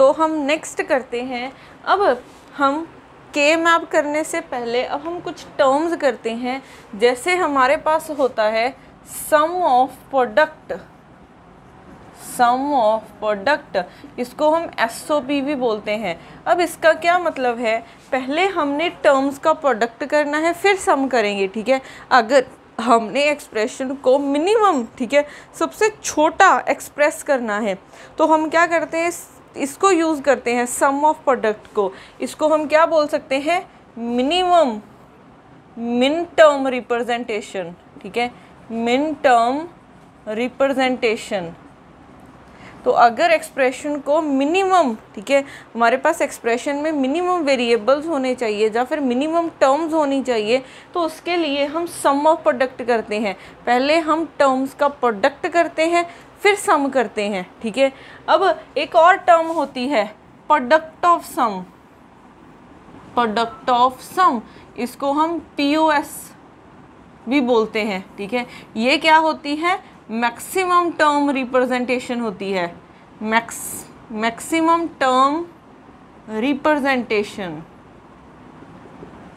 तो हम नेक्स्ट करते हैं। अब हम के मैप करने से पहले अब हम कुछ टर्म्स करते हैं। जैसे हमारे पास होता है sum of product, sum of product, इसको हम SOP भी बोलते हैं। अब इसका क्या मतलब है, पहले हमने टर्म्स का प्रोडक्ट करना है फिर सम करेंगे, ठीक है। अगर हमने एक्सप्रेशन को मिनिमम, ठीक है, सबसे छोटा एक्सप्रेस करना है तो हम क्या करते हैं, इसको यूज़ करते हैं सम ऑफ प्रोडक्ट को। इसको हम क्या बोल सकते हैं, मिनिमम मिन टर्म रिप्रेजेंटेशन, ठीक है, मिन टर्म रिप्रेजेंटेशन। तो अगर एक्सप्रेशन को मिनिमम, ठीक है, हमारे पास एक्सप्रेशन में मिनिमम वेरिएबल्स होने चाहिए या फिर मिनिमम टर्म्स होनी चाहिए, तो उसके लिए हम सम ऑफ प्रोडक्ट करते हैं। पहले हम टर्म्स का प्रोडक्ट करते हैं फिर सम करते हैं, ठीक है। अब एक और टर्म होती है product of sum, product of sum, इसको हम POS भी बोलते हैं, ठीक है। ये क्या होती है, मैक्सिमम टर्म रिप्रेजेंटेशन होती है, मैक्सिमम टर्म रिप्रेजेंटेशन,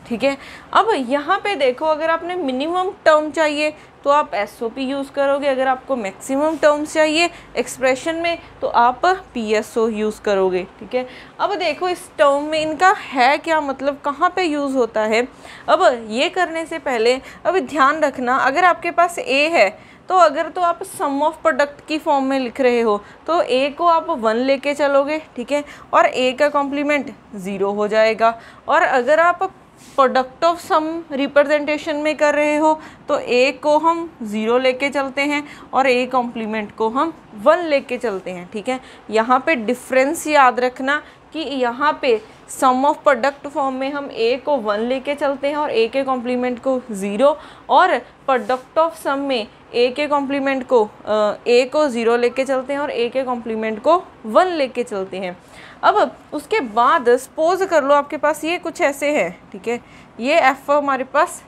ठीक है। अब यहाँ पे देखो, अगर आपने मिनिमम टर्म चाहिए तो आप SOP यूज़ करोगे, अगर आपको मैक्सिमम टर्म्स चाहिए एक्सप्रेशन में तो आप PSO यूज़ करोगे, ठीक है। अब देखो इस टर्म में इनका है क्या मतलब, कहाँ पे यूज़ होता है। अब ये करने से पहले अब ध्यान रखना, अगर आपके पास A है तो अगर तो आप सम ऑफ प्रोडक्ट की फॉर्म में लिख रहे हो तो A को आप 1 लेके चलोगे, ठीक है, और A का कॉम्प्लीमेंट 0 हो जाएगा। और अगर आप प्रोडक्ट ऑफ सम रिप्रेजेंटेशन में कर रहे हो तो A को हम 0 लेके चलते हैं और A कॉम्प्लीमेंट को हम 1 लेके चलते हैं, ठीक है। यहाँ पे डिफरेंस याद रखना कि यहाँ पे सम ऑफ प्रोडक्ट फॉर्म में हम A को 1 लेके चलते हैं और A के कॉम्प्लीमेंट को 0, और प्रोडक्ट ऑफ सम में A के कॉम्प्लीमेंट को A को 0 लेके चलते हैं और A के कॉम्प्लीमेंट को 1 लेके चलते हैं। अब उसके बाद सपोज कर लो आपके पास ये कुछ ऐसे है, ठीक है, ये F हमारे पास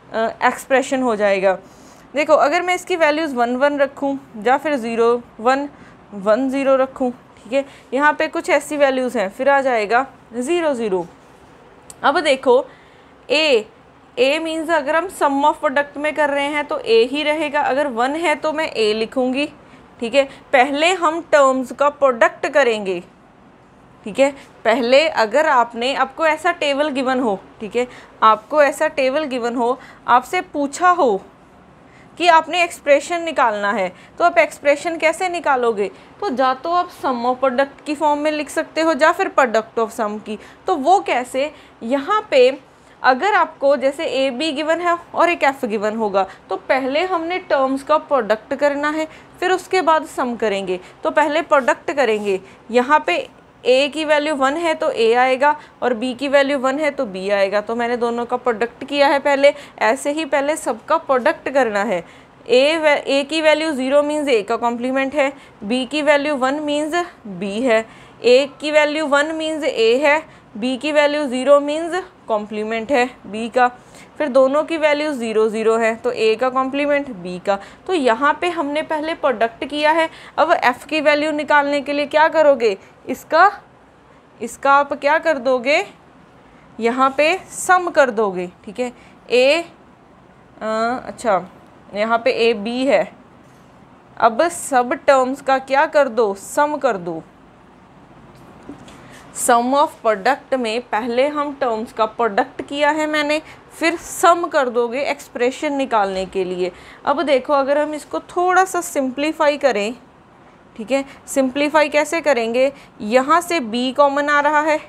एक्सप्रेशन हो जाएगा। देखो अगर मैं इसकी वैल्यूज़ 1 1 रखूँ या फिर 0 1 1 0 रखूँ, ठीक है, यहाँ पे कुछ ऐसी वैल्यूज़ हैं, फिर आ जाएगा 0 0। अब देखो A मीन्स अगर हम सम ऑफ प्रोडक्ट में कर रहे हैं तो A ही रहेगा, अगर 1 है तो मैं A लिखूँगी, ठीक है। पहले हम टर्म्स का प्रोडक्ट करेंगे, ठीक है। पहले अगर आपको ऐसा टेबल गिवन हो, ठीक है, आपको ऐसा टेबल गिवन हो, आपसे पूछा हो कि आपने एक्सप्रेशन निकालना है तो आप एक्सप्रेशन कैसे निकालोगे, तो या तो आप सम ऑफ प्रोडक्ट की फॉर्म में लिख सकते हो या फिर प्रोडक्ट ऑफ सम की। तो वो कैसे, यहाँ पे अगर आपको जैसे AB गिवन है और एक F गिवन होगा तो पहले हमने टर्म्स का प्रोडक्ट करना है फिर उसके बाद सम करेंगे। तो पहले प्रोडक्ट करेंगे, यहाँ पे A की वैल्यू 1 है तो A आएगा और B की वैल्यू 1 है तो B आएगा। तो मैंने दोनों का प्रोडक्ट किया है पहले, ऐसे ही पहले सबका प्रोडक्ट करना है। A की वैल्यू 0 मीन्स A का कॉम्प्लीमेंट है, B की वैल्यू 1 मीन्स B है, A की वैल्यू 1 मीन्स A है, B की वैल्यू 0 मीन्स कॉम्प्लीमेंट है B का, फिर दोनों की वैल्यू 0 0 है तो A का कॉम्प्लीमेंट B का। तो यहाँ पे हमने पहले प्रोडक्ट किया है। अब F की वैल्यू निकालने के लिए क्या करोगे, इसका आप क्या कर दोगे, यहाँ पे सम कर दोगे, ठीक है। अच्छा यहाँ पे A B है, अब सब टर्म्स का क्या कर दो, सम कर दो। सम ऑफ प्रोडक्ट में पहले हम टर्म्स का प्रोडक्ट किया है मैंने, फिर सम कर दोगे एक्सप्रेशन निकालने के लिए। अब देखो अगर हम इसको थोड़ा सा सिंप्लीफाई करें, ठीक है, सिंप्लीफाई कैसे करेंगे, यहाँ से B कॉमन आ रहा है,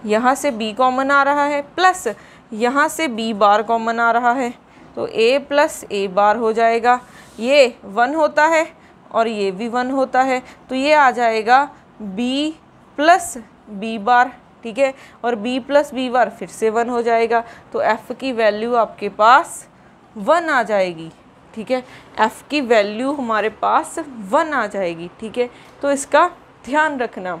यहाँ से B कॉमन आ रहा है, प्लस यहाँ से B बार कॉमन आ रहा है तो A प्लस A बार हो जाएगा। ये 1 होता है और ये भी 1 होता है तो ये आ जाएगा B प्लस B बार, ठीक है, और B प्लस B बार फिर से 1 हो जाएगा। तो F की वैल्यू आपके पास 1 आ जाएगी, ठीक है, F की वैल्यू हमारे पास 1 आ जाएगी, ठीक है। तो इसका ध्यान रखना।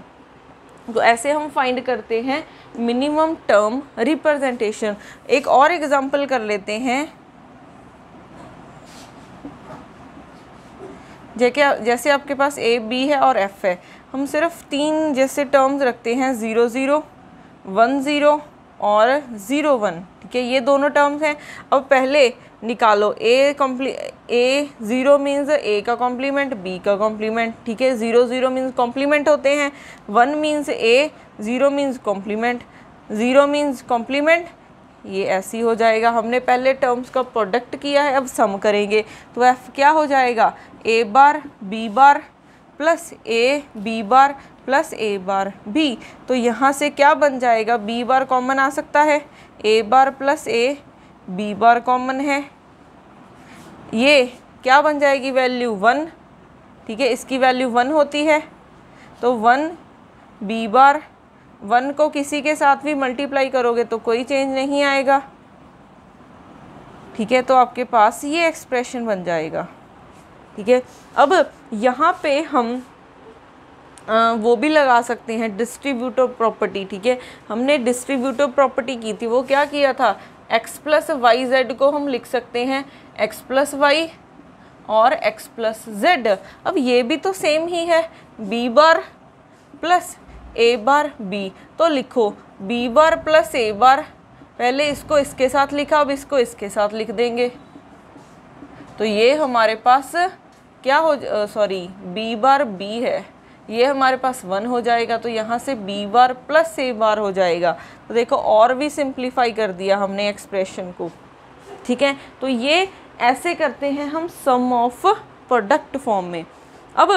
तो ऐसे हम फाइंड करते हैं मिनिमम टर्म रिप्रेजेंटेशन। एक और एग्जांपल कर लेते हैं। जैसे आपके पास ए बी है और एफ है, हम सिर्फ 3 जैसे टर्म्स रखते हैं, 0 0 1 0 और 0 1, ठीक है, ये दोनों टर्म्स हैं। अब पहले निकालो ए 0 मीन्स ए का कॉम्प्लीमेंट, बी का कॉम्प्लीमेंट, ठीक है, 0 0 मीन्स कॉम्प्लीमेंट होते हैं, 1 मीन्स ए, 0 मीन्स कॉम्प्लीमेंट, 0 मीन्स कॉम्प्लीमेंट, ये ऐसे ही हो जाएगा। हमने पहले टर्म्स का प्रोडक्ट किया है, अब सम करेंगे तो एफ क्या हो जाएगा, A bar B bar plus A B bar plus A bar B. तो यहाँ से क्या बन जाएगा, बी बार कॉमन आ सकता है, A bar plus A B bar common है, ये क्या बन जाएगी वैल्यू 1, ठीक है, इसकी वैल्यू 1 होती है, तो 1 बी बार, 1 को किसी के साथ भी मल्टीप्लाई करोगे तो कोई चेंज नहीं आएगा, ठीक है, तो आपके पास ये एक्सप्रेशन बन जाएगा, ठीक है। अब यहाँ पे हम वो भी लगा सकते हैं डिस्ट्रीब्यूटिव प्रॉपर्टी, ठीक है, हमने डिस्ट्रीब्यूटिव प्रॉपर्टी की थी, वो क्या किया था, x प्लस वाई जेड को हम लिख सकते हैं x प्लस वाई और x प्लस जेड। अब ये भी तो सेम ही है, b bar plus a bar b, तो लिखो b बार प्लस a बार, पहले इसको इसके साथ लिखा, अब इसको इसके साथ लिख देंगे, तो ये हमारे पास क्या हो, सॉरी b बार b है, ये हमारे पास 1 हो जाएगा, तो यहाँ से b बार प्लस a बार हो जाएगा। तो देखो और भी सिंप्लीफाई कर दिया हमने एक्सप्रेशन को, ठीक है। तो ये ऐसे करते हैं हम सम ऑफ प्रोडक्ट फॉर्म में। अब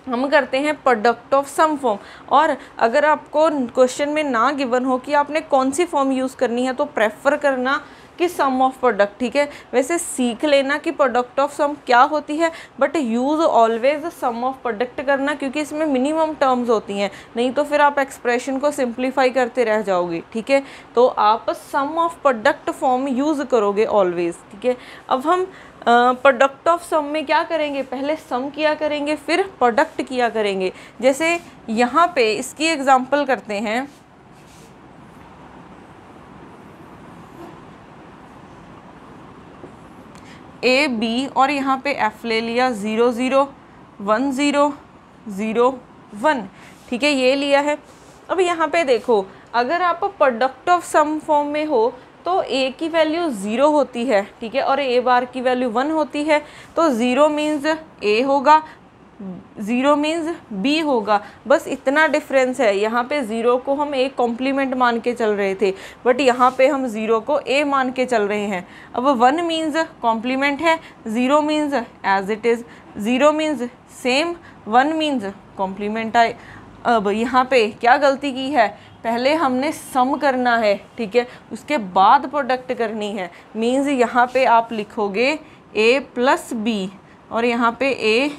हम करते हैं प्रोडक्ट ऑफ सम फॉर्म, और अगर आपको क्वेश्चन में ना गिवन हो कि आपने कौन सी फॉर्म यूज़ करनी है तो प्रेफर करना कि सम ऑफ प्रोडक्ट, ठीक है। वैसे सीख लेना कि प्रोडक्ट ऑफ सम क्या होती है, but use always sum of product करना, क्योंकि इसमें मिनिमम टर्म्स होती हैं, नहीं तो फिर आप एक्सप्रेशन को सिंप्लीफाई करते रह जाओगे, ठीक है। तो आप सम ऑफ प्रोडक्ट फॉर्म यूज़ करोगे ऑलवेज, ठीक है। अब हम प्रोडक्ट ऑफ सम में क्या करेंगे, पहले सम किया करेंगे फिर प्रोडक्ट किया करेंगे। जैसे यहाँ पे इसकी एग्जांपल करते हैं, ए बी और यहाँ पे एफ ले लिया, 0 0 1 0 0 1, ठीक है, ये लिया है। अब यहाँ पे देखो, अगर आप प्रोडक्ट ऑफ सम फॉर्म में हो तो ए की वैल्यू 0 होती है, ठीक है, और ए बार की वैल्यू 1 होती है, तो 0 मीन्स ए होगा, 0 मीन्स बी होगा, बस इतना डिफरेंस है। यहाँ पे 0 को हम ए कॉम्प्लीमेंट मान के चल रहे थे, बट यहाँ पे हम 0 को ए मान के चल रहे हैं। अब 1 मीन्स कॉम्प्लीमेंट है, 0 means as it is, 0 means same, 1 means complement आए। अब यहाँ पे क्या गलती की है, पहले हमने सम करना है, ठीक है, उसके बाद प्रोडक्ट करनी है। मीन्स यहाँ पे आप लिखोगे ए प्लस बी और यहाँ पे ए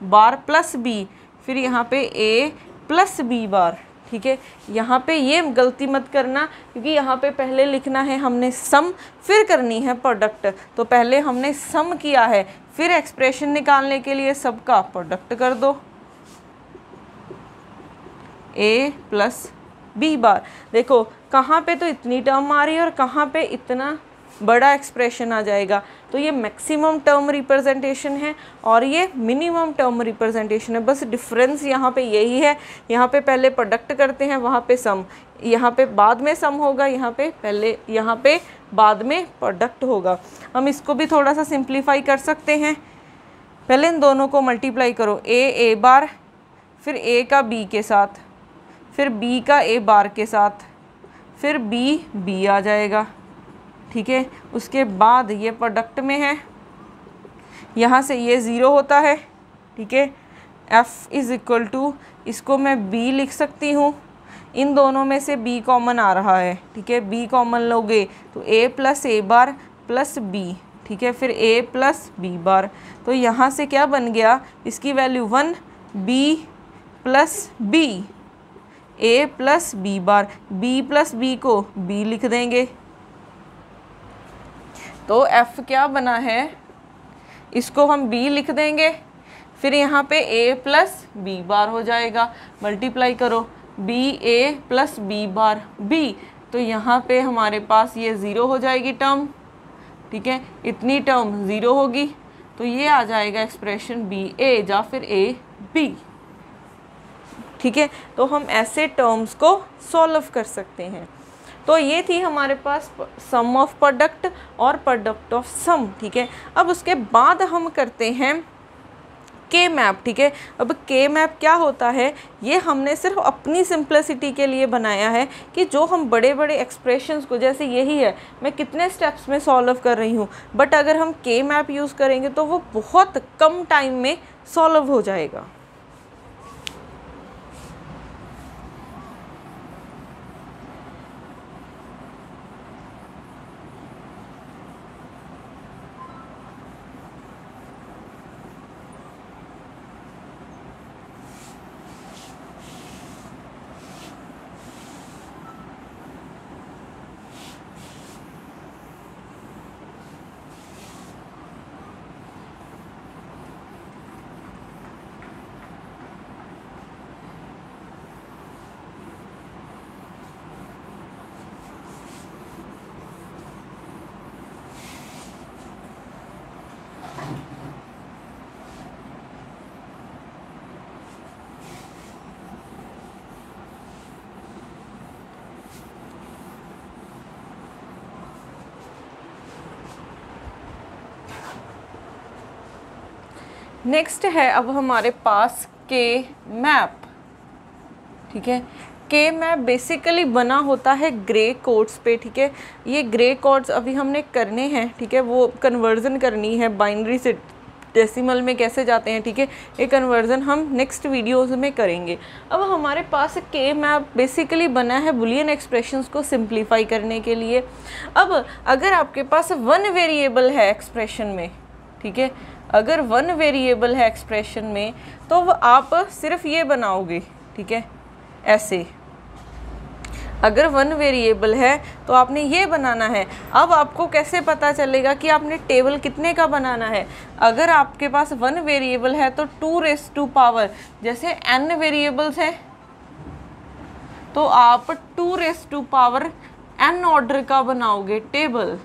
बार प्लस बी, फिर यहाँ पे ए प्लस बी बार, ठीक है। यहाँ पे ये गलती मत करना, क्योंकि यहाँ पे पहले लिखना है हमने सम, फिर करनी है प्रोडक्ट। तो पहले हमने सम किया है, फिर एक्सप्रेशन निकालने के लिए सबका प्रोडक्ट कर दो, ए प्लस बी बार। देखो कहाँ पे तो इतनी टर्म आ रही है और कहाँ पे इतना बड़ा एक्सप्रेशन आ जाएगा। तो ये मैक्सिमम टर्म रिप्रेजेंटेशन है और ये मिनिमम टर्म रिप्रेजेंटेशन है, बस डिफरेंस यहाँ पे यही है। यहाँ पे पहले प्रोडक्ट करते हैं, वहाँ पे सम, यहाँ पे बाद में सम होगा, यहाँ पे पहले, यहाँ पे बाद में प्रोडक्ट होगा। हम इसको भी थोड़ा सा सिंप्लीफाई कर सकते हैं। पहले इन दोनों को मल्टीप्लाई करो, ए बार, फिर ए का बी के साथ, फिर बी का ए बार के साथ, फिर बी आ जाएगा, ठीक है। उसके बाद ये प्रोडक्ट में है, यहाँ से ये 0 होता है, ठीक है। f इज़ इक्वल टू, इसको मैं b लिख सकती हूँ, इन दोनों में से b कॉमन आ रहा है, ठीक है। b कॉमन लोगे तो a plus A bar plus b, ठीक है, फिर a प्लस b बार। तो यहाँ से क्या बन गया, इसकी value 1, b plus b, a plus b bar, b plus b को b लिख देंगे। तो f क्या बना है, इसको हम b लिख देंगे, फिर यहाँ पे a प्लस b बार हो जाएगा, मल्टीप्लाई करो, b a plus b bar b, तो यहाँ पे हमारे पास ये 0 हो जाएगी टर्म, ठीक है, इतनी टर्म 0 होगी। तो ये आ जाएगा एक्सप्रेशन बी ए या फिर ए बी। ठीक है, तो हम ऐसे टर्म्स को सॉल्व कर सकते हैं। तो ये थी हमारे पास सम ऑफ प्रोडक्ट और प्रोडक्ट ऑफ सम। ठीक है, अब उसके बाद हम करते हैं के मैप। ठीक है, अब के मैप क्या होता है, ये हमने सिर्फ अपनी सिंप्लिसिटी के लिए बनाया है कि जो हम बड़े बड़े एक्सप्रेशंस को, जैसे यही है मैं कितने स्टेप्स में सॉल्व कर रही हूँ, बट अगर हम के मैप यूज़ करेंगे तो वो बहुत कम टाइम में सॉल्व हो जाएगा। नेक्स्ट है अब हमारे पास के मैप। ठीक है, के मैप बेसिकली बना होता है ग्रे कोड्स पे। ठीक है, ये ग्रे कोड्स अभी हमने करने हैं। ठीक है, वो कन्वर्जन करनी है बाइनरी से डेसिमल में कैसे जाते हैं। ठीक है, ये कन्वर्जन हम नेक्स्ट वीडियोस में करेंगे। अब हमारे पास के मैप बेसिकली बना है बुलियन एक्सप्रेशंस को सिंप्लीफाई करने के लिए। अब अगर आपके पास वन वेरिएबल है एक्सप्रेशन में, ठीक है, अगर वन वेरिएबल है एक्सप्रेशन में तो वो आप सिर्फ ये बनाओगे। ठीक है, ऐसे अगर वन वेरिएबल है तो आपने ये बनाना है। अब आपको कैसे पता चलेगा कि आपने टेबल कितने का बनाना है। अगर आपके पास वन वेरिएबल है तो 2 पावर, जैसे n वेरिएबल्स हैं तो आप 2 पावर n ऑर्डर का बनाओगे टेबल।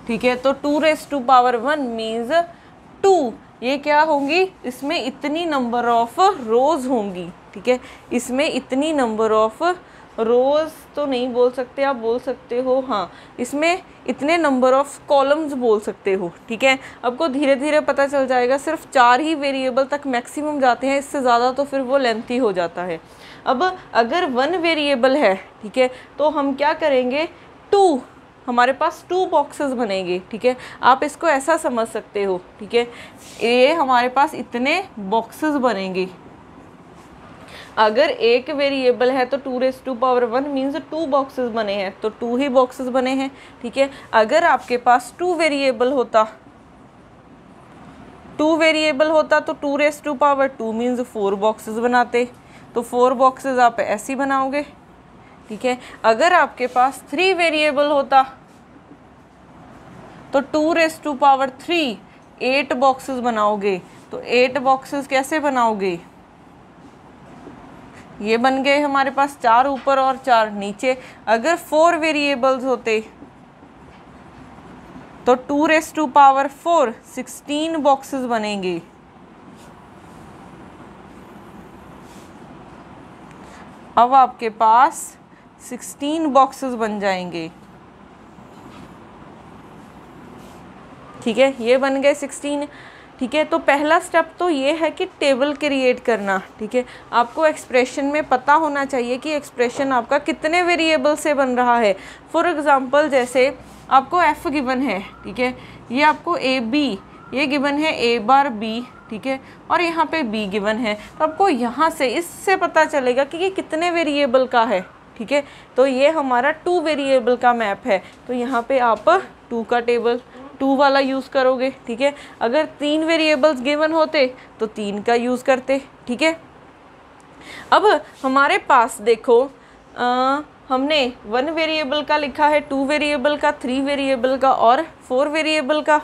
ठीक है, तो 2 पावर 1 मीन्स 2, ये क्या होंगी, इसमें इतनी नंबर ऑफ रोज होंगी। ठीक है, इसमें इतनी नंबर ऑफ रोज तो नहीं बोल सकते, आप बोल सकते हो हाँ, इसमें इतने नंबर ऑफ कॉलम्स बोल सकते हो। ठीक है, आपको धीरे धीरे पता चल जाएगा। सिर्फ 4 ही वेरिएबल तक मैक्सिमम जाते हैं, इससे ज़्यादा तो फिर वो लेंथी हो जाता है। अब अगर वन वेरिएबल है, ठीक है, तो हम क्या करेंगे, 2, हमारे पास 2 बॉक्सेस बनेंगे। ठीक है, आप इसको ऐसा समझ सकते हो। ठीक है, ये हमारे पास इतने बॉक्सेस बनेंगे। अगर एक वेरिएबल है तो 2 पावर 1 मीन्स 2 बॉक्सेस बने हैं, तो 2 ही बॉक्सेस बने हैं। ठीक है, अगर आपके पास 2 वेरिएबल होता तो 2 पावर 2 मीन्स 4 बॉक्सेस बनाते, तो 4 बॉक्सेस आप ऐसे ही बनाओगे। ठीक है, अगर आपके पास 3 वेरिएबल होता तो 2 पावर 3 8 बॉक्सेस बनाओगे। तो 8 बॉक्सेस कैसे बनाओगे, ये बन गए हमारे पास 4 ऊपर और 4 नीचे। अगर 4 वेरिएबल्स होते तो 2 पावर 4 16 बॉक्सेस बनेंगे। अब आपके पास 16 बॉक्सेस बन जाएंगे। ठीक है, ये बन गए 16। ठीक है, तो पहला स्टेप तो ये है कि टेबल क्रिएट करना। ठीक है, आपको एक्सप्रेशन में पता होना चाहिए कि एक्सप्रेशन आपका कितने वेरिएबल से बन रहा है। फॉर एग्जांपल जैसे आपको f गिवन है, ठीक है, ये आपको ए बी, ये गिवन है a बार b, ठीक है, और यहाँ पे b गिवन है, तो आपको यहाँ से इससे पता चलेगा कि ये कितने वेरिएबल का है। ठीक है, तो ये हमारा 2 वेरिएबल का मैप है, तो यहाँ पे आप 2 का टेबल 2 वाला यूज़ करोगे। ठीक है, अगर 3 वेरिएबल्स गिवन होते तो 3 का यूज़ करते। ठीक है, अब हमारे पास देखो हमने 1 वेरिएबल का लिखा है, 2 वेरिएबल का, 3 वेरिएबल का और 4 वेरिएबल का।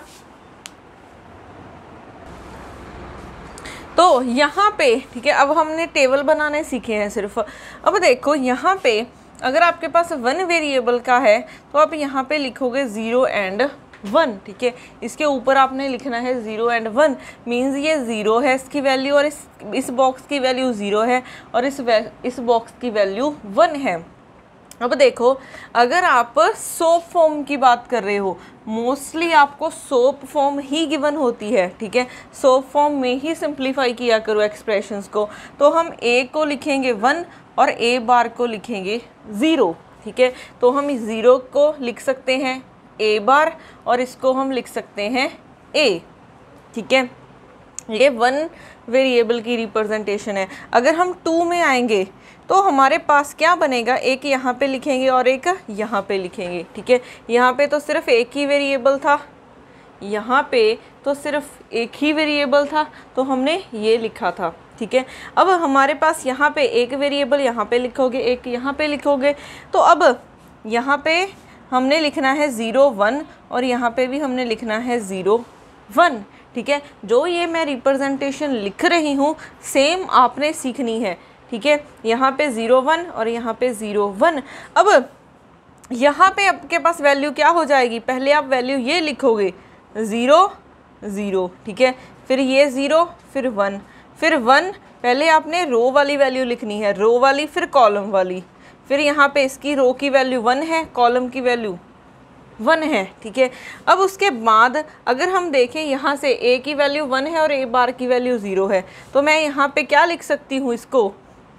तो यहाँ पे ठीक है, अब हमने टेबल बनाने सीखे हैं सिर्फ। अब देखो यहाँ पे अगर आपके पास 1 वेरिएबल का है तो आप यहाँ पे लिखोगे 0 एंड 1, ठीक है। इसके ऊपर आपने लिखना है 0 एंड 1, मीन्स ये 0 है इसकी वैल्यू, और इस बॉक्स की वैल्यू 0 है, और इस बॉक्स की वैल्यू 1 है। अब देखो, अगर आप सोप फॉर्म की बात कर रहे हो, मोस्टली आपको सोप फॉर्म ही गिवन होती है, ठीक है। सोप फॉर्म में ही सिंप्लीफाई किया करो एक्सप्रेशंस को। तो हम a को लिखेंगे 1 और a बार को लिखेंगे 0, ठीक है। तो हम इस 0 को लिख सकते हैं a बार, और इसको हम लिख सकते हैं a, ठीक है। ये 1 वेरिएबल की रिप्रेजेंटेशन है। अगर हम 2 में आएंगे तो हमारे पास क्या बनेगा, एक यहाँ पे लिखेंगे और एक यहाँ पे लिखेंगे, ठीक है। यहाँ पे तो सिर्फ एक ही वेरिएबल था, यहाँ पे तो सिर्फ एक ही वेरिएबल था, तो हमने ये लिखा था, ठीक है। अब हमारे पास यहाँ पे एक वेरिएबल यहाँ पे लिखोगे, एक यहाँ पे लिखोगे, तो अब यहाँ पे हमने लिखना है 0 1, और यहाँ पे भी हमने लिखना है 0 1, ठीक है। जो ये मैं रिप्रेजेंटेशन लिख रही हूँ सेम आपने सीखनी है, ठीक है। यहाँ पे 0 1 और यहाँ पे 0 1। अब यहाँ पे आपके पास वैल्यू क्या हो जाएगी, पहले आप वैल्यू ये लिखोगे 0 0, ठीक है। फिर ये 0, फिर 1, फिर 1, पहले आपने रो वाली वैल्यू लिखनी है, रो वाली, फिर कॉलम वाली, फिर यहाँ पे इसकी रो की वैल्यू 1 है, कॉलम की वैल्यू 1 है, ठीक है। अब उसके बाद अगर हम देखें यहाँ से a की वैल्यू 1 है और a बार की वैल्यू 0 है, तो मैं यहाँ पे क्या लिख सकती हूँ, इसको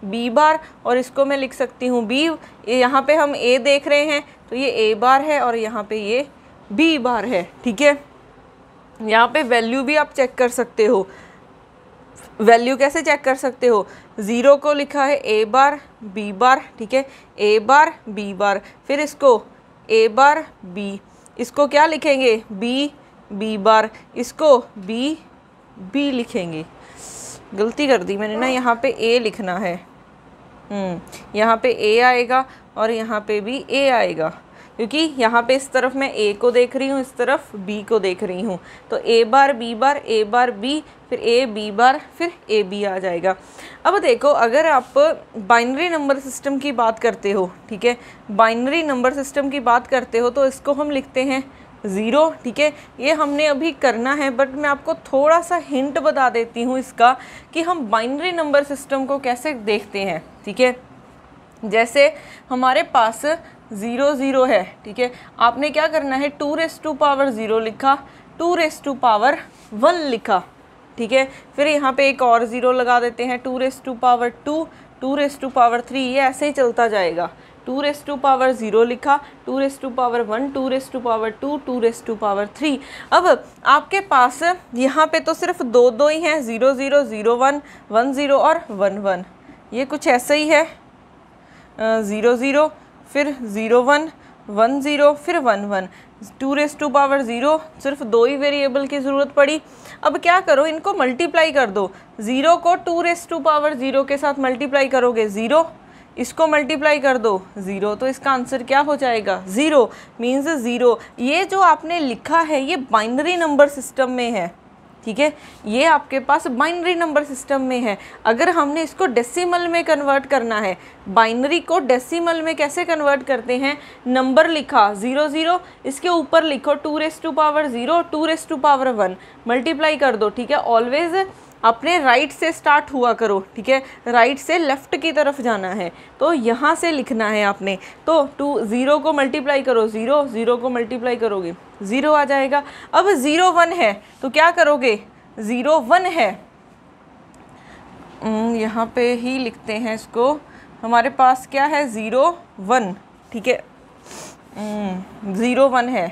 b बार, और इसको मैं लिख सकती हूँ b। यहाँ पे हम a देख रहे हैं तो ये a बार है, और यहाँ पे ये b बार है, ठीक है। यहाँ पे वैल्यू भी आप चेक कर सकते हो। वैल्यू कैसे चेक कर सकते हो, 0 को लिखा है a बार b बार, ठीक है, a बार b बार, फिर इसको a बार b, इसको क्या लिखेंगे b b बार, इसको b b लिखेंगे। गलती कर दी मैंने ना, यहाँ पे a लिखना है, यहाँ पे a आएगा और यहाँ पे भी a आएगा, क्योंकि यहाँ पे इस तरफ मैं a को देख रही हूँ, इस तरफ b को देख रही हूँ। तो a bar b bar, a bar b, फिर a b बार, फिर a b आ जाएगा। अब देखो, अगर आप बाइनरी नंबर सिस्टम की बात करते हो, ठीक है, बाइनरी नंबर सिस्टम की बात करते हो, तो इसको हम लिखते हैं 0, ठीक है। ये हमने अभी करना है, बट मैं आपको थोड़ा सा हिंट बता देती हूँ इसका, कि हम बाइनरी नंबर सिस्टम को कैसे देखते हैं, ठीक है। जैसे हमारे पास 0 0 है, ठीक है, आपने क्या करना है, 2⁻0 लिखा, 2⁻1 लिखा, ठीक है। फिर यहाँ पे एक और 0 लगा देते हैं, 2⁻2, 2⁻3, ये ऐसे ही चलता जाएगा। 2⁻0 लिखा, 2⁻1, 2⁻2, 2⁻3। अब आपके पास यहाँ पे तो सिर्फ दो ही हैं, 0 0 0 1 1 0 और 1 1। ये कुछ ऐसा ही है, 0 0, फिर 0 1 1 0, फिर 1 1। 2⁻0 सिर्फ 2 ही वेरिएबल की ज़रूरत पड़ी। अब क्या करो, इनको मल्टीप्लाई कर दो। 0 को 2⁻0 के साथ मल्टीप्लाई करोगे 0, इसको मल्टीप्लाई कर दो 0, तो इसका आंसर क्या हो जाएगा 0, मीन्स 0। ये जो आपने लिखा है ये बाइनरी नंबर सिस्टम में है, ठीक है, ये आपके पास बाइनरी नंबर सिस्टम में है। अगर हमने इसको डेसिमल में कन्वर्ट करना है, बाइनरी को डेसिमल में कैसे कन्वर्ट करते हैं, नंबर लिखा 0 0, इसके ऊपर लिखो 2⁻0 2⁻1, मल्टीप्लाई कर दो, ठीक है। ऑलवेज अपने राइट से स्टार्ट हुआ करो, ठीक है, राइट से लेफ़्ट की तरफ जाना है, तो यहाँ से लिखना है आपने। तो 0 को मल्टीप्लाई करो 0, 0 को मल्टीप्लाई करोगे 0 आ जाएगा। अब 0 1 है तो क्या करोगे, 0 1 है, यहाँ पे ही लिखते हैं इसको, हमारे पास क्या है 0 1, ठीक है, 0 1 है,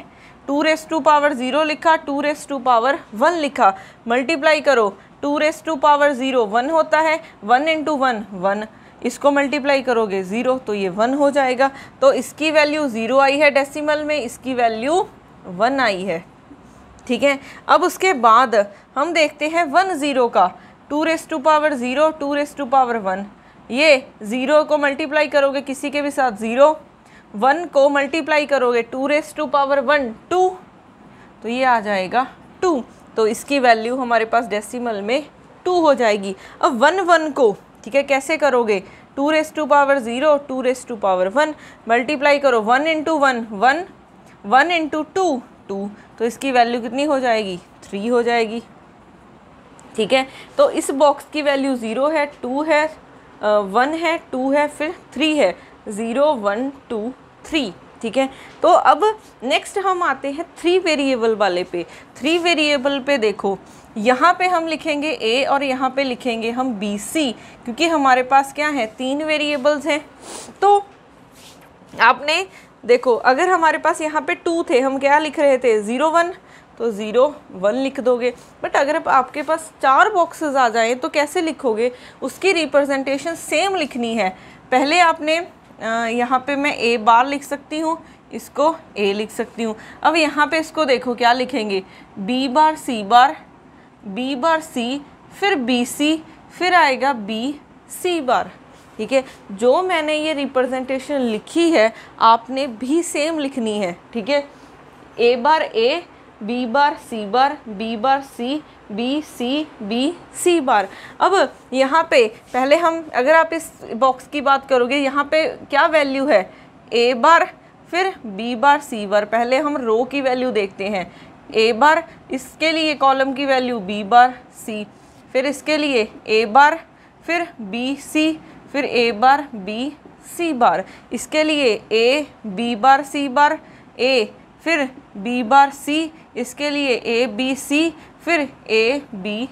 2⁻0 लिखा, 2⁻1 लिखा, मल्टीप्लाई करो, 2⁻0 1 होता है, 1 × 1 1, इसको मल्टीप्लाई करोगे 0, तो ये 1 हो जाएगा। तो इसकी वैल्यू 0 आई है डेसिमल में, इसकी वैल्यू 1 आई है, ठीक है। अब उसके बाद हम देखते हैं 1 0 का, 2⁻0 2⁻1, ये 0 को मल्टीप्लाई करोगे किसी के भी साथ 0, 1 को मल्टीप्लाई करोगे 2⁻1 2, तो ये आ जाएगा 2, तो इसकी वैल्यू हमारे पास डेसिमल में 2 हो जाएगी। अब 1 1 को, ठीक है, कैसे करोगे, 2⁻0 2⁻1 मल्टीप्लाई करो, 1 × 1 1, 1 × 2 2, तो तो इसकी वैल्यू कितनी हो जाएगी, 3 हो जाएगी। ठीक है, तो इस बॉक्स की वैल्यू 0 है, 2 है, 1 है, 2 है, फिर 3 है, 0 1 2 3। ठीक है, तो अब नेक्स्ट हम आते हैं 3 वेरिएबल वाले पे। 3 वेरिएबल पे देखो, यहाँ पे हम लिखेंगे a और यहाँ पे लिखेंगे हम BC, क्योंकि हमारे पास क्या है, 3 वेरिएबल्स हैं। तो आपने देखो, अगर हमारे पास यहाँ पे 2 थे, हम क्या लिख रहे थे, 0 1, तो 0 1 लिख दोगे। बट अगर आपके पास 4 बॉक्सेस आ जाएं तो कैसे लिखोगे, उसकी रिप्रेजेंटेशन सेम लिखनी है। पहले आपने यहाँ पे मैं a बार लिख सकती हूँ, इसको a लिख सकती हूँ। अब यहाँ पे इसको देखो क्या लिखेंगे, b बार c बार, b बार c, फिर bc, फिर आएगा b c बार। ठीक है, जो मैंने ये रिप्रेजेंटेशन लिखी है आपने भी सेम लिखनी है। ठीक है, a bar a, b bar c bar, b bar c, b c, b c बार। अब यहाँ पे पहले हम, अगर आप इस बॉक्स की बात करोगे, यहाँ पे क्या वैल्यू है, a बार, फिर b बार c बार। पहले हम रो की वैल्यू देखते हैं, a बार, इसके लिए कॉलम की वैल्यू b बार c, फिर इसके लिए a बार, फिर b c, फिर a बार b c बार, इसके लिए a b bar c bar, a, फिर b बार c, इसके लिए a b c, फिर a b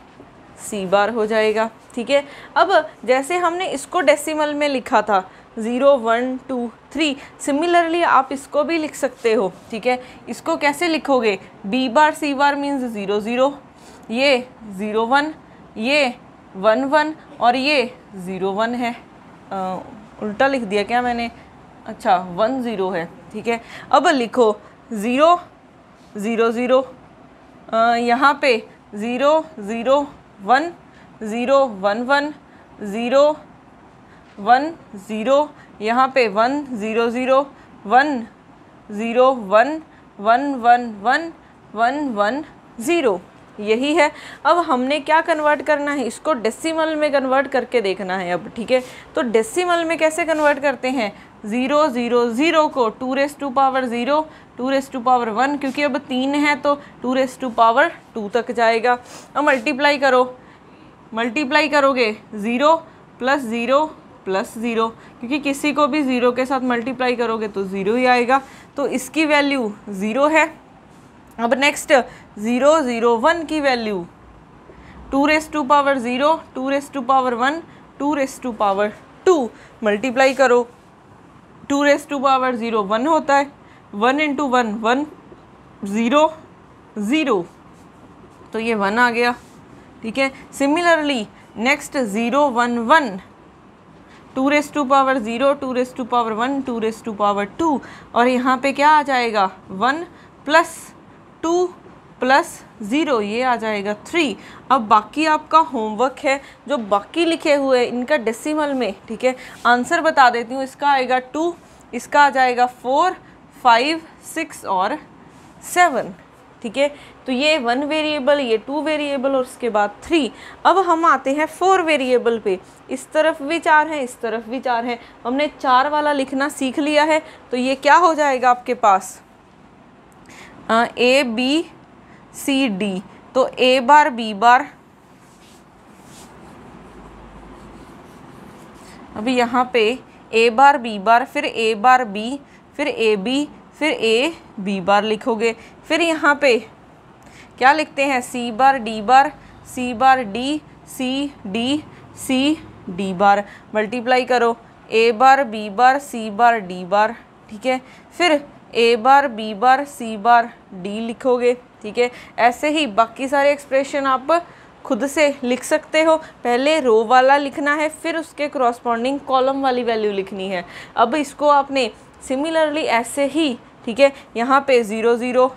c बार हो जाएगा। ठीक है, अब जैसे हमने इसको डेसिमल में लिखा था 0 1 2 3, सिमिलरली आप इसको भी लिख सकते हो। ठीक है, इसको कैसे लिखोगे, b बार c बार मीन्स 0 0, ये 0 1, ये 1 1 और ये 0 1 है। उल्टा लिख दिया क्या मैंने, अच्छा 1 0 है। ठीक है, अब लिखो 0 0 0, यहाँ पे 0 0 1 0 1 1 0 1 0, यहाँ पे 1 0 0 1 0 1 1 1 1 1 1 0, यही है। अब हमने क्या कन्वर्ट करना है, इसको डेसिमल में कन्वर्ट करके देखना है अब। ठीक है, तो डेसिमल में कैसे कन्वर्ट करते हैं, 0 0 0 को 2 raise to power 0, 2 raise to power 1, क्योंकि अब 3 है तो 2 रेज़ टू पावर 2 तक जाएगा। अब मल्टीप्लाई करो, मल्टीप्लाई करोगे 0 प्लस 0 प्लस 0, क्योंकि किसी को भी 0 के साथ मल्टीप्लाई करोगे तो 0 ही आएगा, तो इसकी वैल्यू 0 है। अब नेक्स्ट 0 0 1 की value 2 raise to power 0, 2 raise to power 1, 2 raise to power 2, multiply करो, 2 रेज़ टू पावर 0 1 होता है, 1 इंटू 1 1, 0 0, तो ये 1 आ गया। ठीक है, similarly next 0 1 1, 2 raise to power 0, 2 raise to power 1, 2 raise to power 2, और यहाँ पे क्या आ जाएगा, 1 प्लस 2 प्लस 0, ये आ जाएगा 3। अब बाकी आपका होमवर्क है, जो बाकी लिखे हुए इनका डेसिमल में। ठीक है, आंसर बता देती हूँ, इसका आएगा 2, इसका आ जाएगा 4 5 6 और 7। ठीक है, तो ये 1 वेरिएबल, ये 2 वेरिएबल और उसके बाद 3। अब हम आते हैं 4 वेरिएबल पे। इस तरफ भी 4 हैं, इस तरफ भी 4 हैं, हमने 4 वाला लिखना सीख लिया है। तो ये क्या हो जाएगा आपके पास, A B C D, तो A बार B बार, अभी यहाँ पे A बार B बार, फिर A बार B, फिर A B, फिर A B बार लिखोगे। फिर यहाँ पे क्या लिखते हैं, C बार D बार, C बार D, C D, C D बार, मल्टीप्लाई करो, A bar B bar, C bar D बार। ठीक है, फिर A bar B bar C bar D लिखोगे। ठीक है, ऐसे ही बाकी सारे एक्सप्रेशन आप खुद से लिख सकते हो। पहले रो वाला लिखना है, फिर उसके करस्पॉन्डिंग कॉलम वाली वैल्यू लिखनी है। अब इसको आपने सिमिलरली ऐसे ही, ठीक है, यहाँ पे 0 0,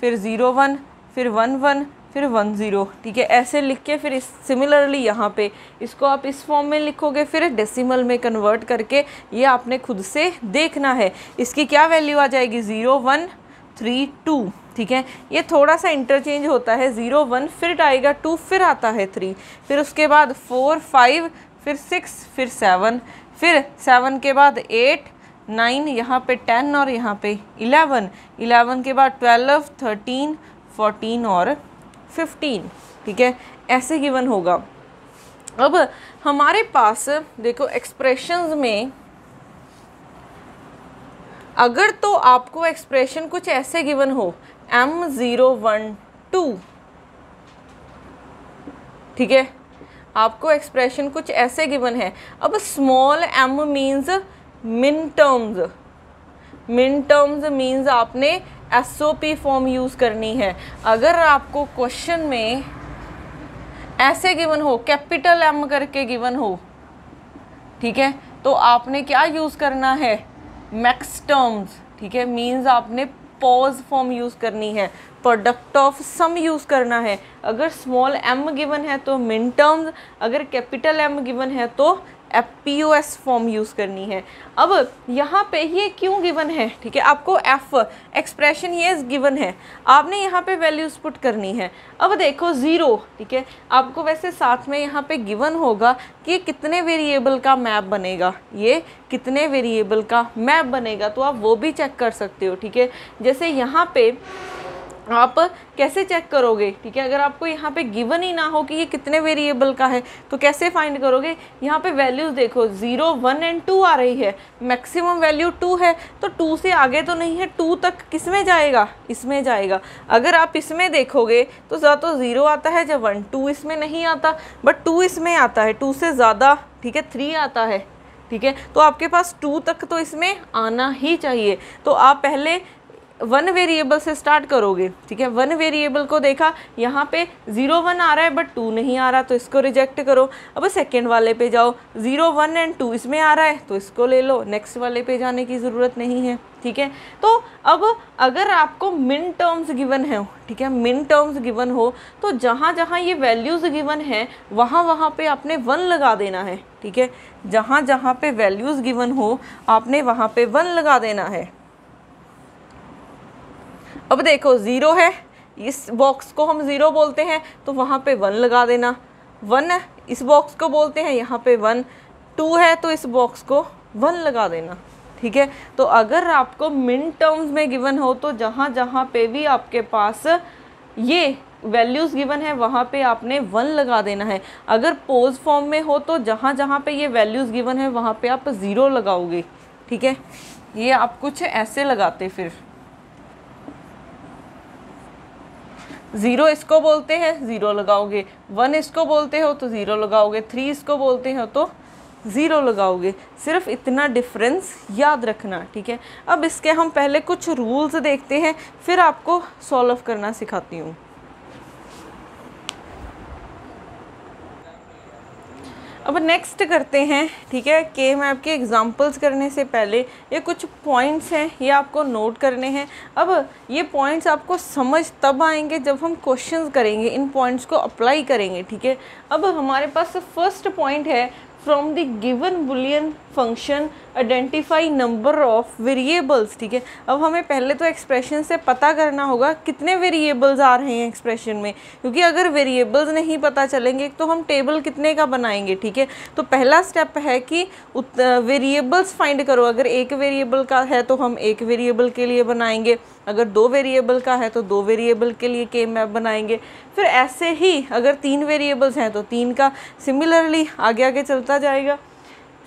फिर 0 1, फिर 1 1, फिर 1 0। ठीक है, ऐसे लिख के फिर इस सिमिलरली यहाँ पे इसको आप इस फॉर्म में लिखोगे, फिर डेसिमल में कन्वर्ट करके ये आपने खुद से देखना है। इसकी क्या वैल्यू आ जाएगी, 0 1 3 2। ठीक है, ये थोड़ा सा इंटरचेंज होता है, 0 1 फिर आएगा 2, फिर आता है 3, फिर उसके बाद 4 5, फिर 6, फिर 7, फिर 7 के बाद 8 9, यहाँ पे 10 और यहाँ पे 11, 11 के बाद 12 13 14 और 15, ठीक है, ऐसे गिवन होगा। अब हमारे पास देखो एक्सप्रेशंस में अगर तो आपको एक्सप्रेशन कुछ ऐसे गिवन हो M012, ठीक है, आपको एक्सप्रेशन कुछ ऐसे गिवन है। अब small m means min terms, मिन टर्म्स मीन्स आपने SOP फॉर्म यूज़ करनी है। अगर आपको क्वेश्चन में ऐसे गिवन हो, कैपिटल M करके गिवन हो, ठीक है, तो आपने क्या यूज़ करना है, मैक्स टर्म्स, ठीक है, मीन्स आपने पॉज फॉर्म यूज़ करनी है, प्रोडक्ट ऑफ सम यूज़ करना है। अगर स्मॉल m गिवन है तो मिन टर्म्स, अगर कैपिटल M गिवन है तो FPOS फॉर्म यूज़ करनी है। अब यहाँ पे ये क्यों गिवन है, ठीक है, आपको F एक्सप्रेशन ये गिवन है, आपने यहाँ पे वैल्यूज़ पुट करनी है। अब देखो 0, ठीक है, आपको वैसे साथ में यहाँ पे गिवन होगा कि कितने वेरिएबल का मैप बनेगा, ये कितने वेरिएबल का मैप बनेगा, तो आप वो भी चेक कर सकते हो, ठीक है। जैसे यहाँ पे आप कैसे चेक करोगे, ठीक है, अगर आपको यहाँ पे गिवन ही ना हो कि ये कितने वेरिएबल का है तो कैसे फाइंड करोगे। यहाँ पे वैल्यूज़ देखो 0, 1 एंड 2 आ रही है, मैक्सिमम वैल्यू 2 है, तो 2 से आगे तो नहीं है, 2 तक किस में जाएगा, इसमें जाएगा। अगर आप इसमें देखोगे तो ज़्यादा तो 0 आता है जब 1, 2 इसमें नहीं आता, बट 2 इसमें आता है, 2 से ज़्यादा, ठीक है, 3 आता है, ठीक है, तो आपके पास 2 तक तो इसमें आना ही चाहिए। तो आप पहले 1 वेरिएबल से स्टार्ट करोगे, ठीक है, 1 वेरिएबल को देखा, यहाँ पे 0, 1 आ रहा है बट 2 नहीं आ रहा, तो इसको रिजेक्ट करो। अब सेकेंड वाले पे जाओ, 0, 1 एंड 2 इसमें आ रहा है तो इसको ले लो, नेक्स्ट वाले पे जाने की ज़रूरत नहीं है, ठीक है। तो अब अगर आपको मिन टर्म्स गिवन है, ठीक है, मिन टर्म्स गिवन हो तो जहाँ जहाँ ये वैल्यूज़ गिवन है वहाँ वहाँ पे आपने 1 लगा देना है, ठीक है, जहाँ जहाँ पे वैल्यूज़ गिवन हो आपने वहाँ पे 1 लगा देना है। अब देखो 0 है, इस बॉक्स को हम 0 बोलते हैं तो वहाँ पे 1 लगा देना, 1 इस बॉक्स को बोलते हैं, यहाँ पे 1, 2 है तो इस बॉक्स को 1 लगा देना, ठीक है। तो अगर आपको मिन टर्म्स में गिवन हो तो जहाँ जहाँ पे भी आपके पास ये वैल्यूज़ गिवन है वहाँ पे आपने 1 लगा देना है। अगर पोज फॉर्म में हो तो जहाँ जहाँ पे ये वैल्यूज़ गिवन है वहाँ पे आप 0 लगाओगे, ठीक है, ये आप कुछ ऐसे लगाते, फिर 0 इसको बोलते हैं 0 लगाओगे, 1 इसको बोलते हो तो 0 लगाओगे, 3 इसको बोलते हो तो 0 लगाओगे। सिर्फ इतना डिफरेंस याद रखना, ठीक है। अब इसके हम पहले कुछ रूल्स देखते हैं, फिर आपको सॉल्व करना सिखाती हूँ। अब नेक्स्ट करते हैं, ठीक है, के मैप के एग्जांपल्स करने से पहले ये कुछ पॉइंट्स हैं, ये आपको नोट करने हैं। अब ये पॉइंट्स आपको समझ तब आएंगे जब हम क्वेश्चंस करेंगे, इन पॉइंट्स को अप्लाई करेंगे, ठीक है। अब हमारे पास फर्स्ट पॉइंट है, from the given Boolean function identify number of variables, ठीक है। अब हमें पहले तो एक्सप्रेशन से पता करना होगा कितने वेरिएबल्स आ रहे हैं एक्सप्रेशन में, क्योंकि अगर वेरिएबल्स नहीं पता चलेंगे तो हम टेबल कितने का बनाएंगे, ठीक है। तो पहला स्टेप है कि वेरिएबल्स फाइंड करो। अगर 1 वेरिएबल का है तो हम 1 वेरिएबल के लिए बनाएंगे, अगर 2 वेरिएबल का है तो 2 वेरिएबल के लिए के मैप बनाएंगे। फिर ऐसे ही अगर 3 वेरिएबल्स हैं तो 3 का, सिमिलरली आगे आगे चलता जाएगा।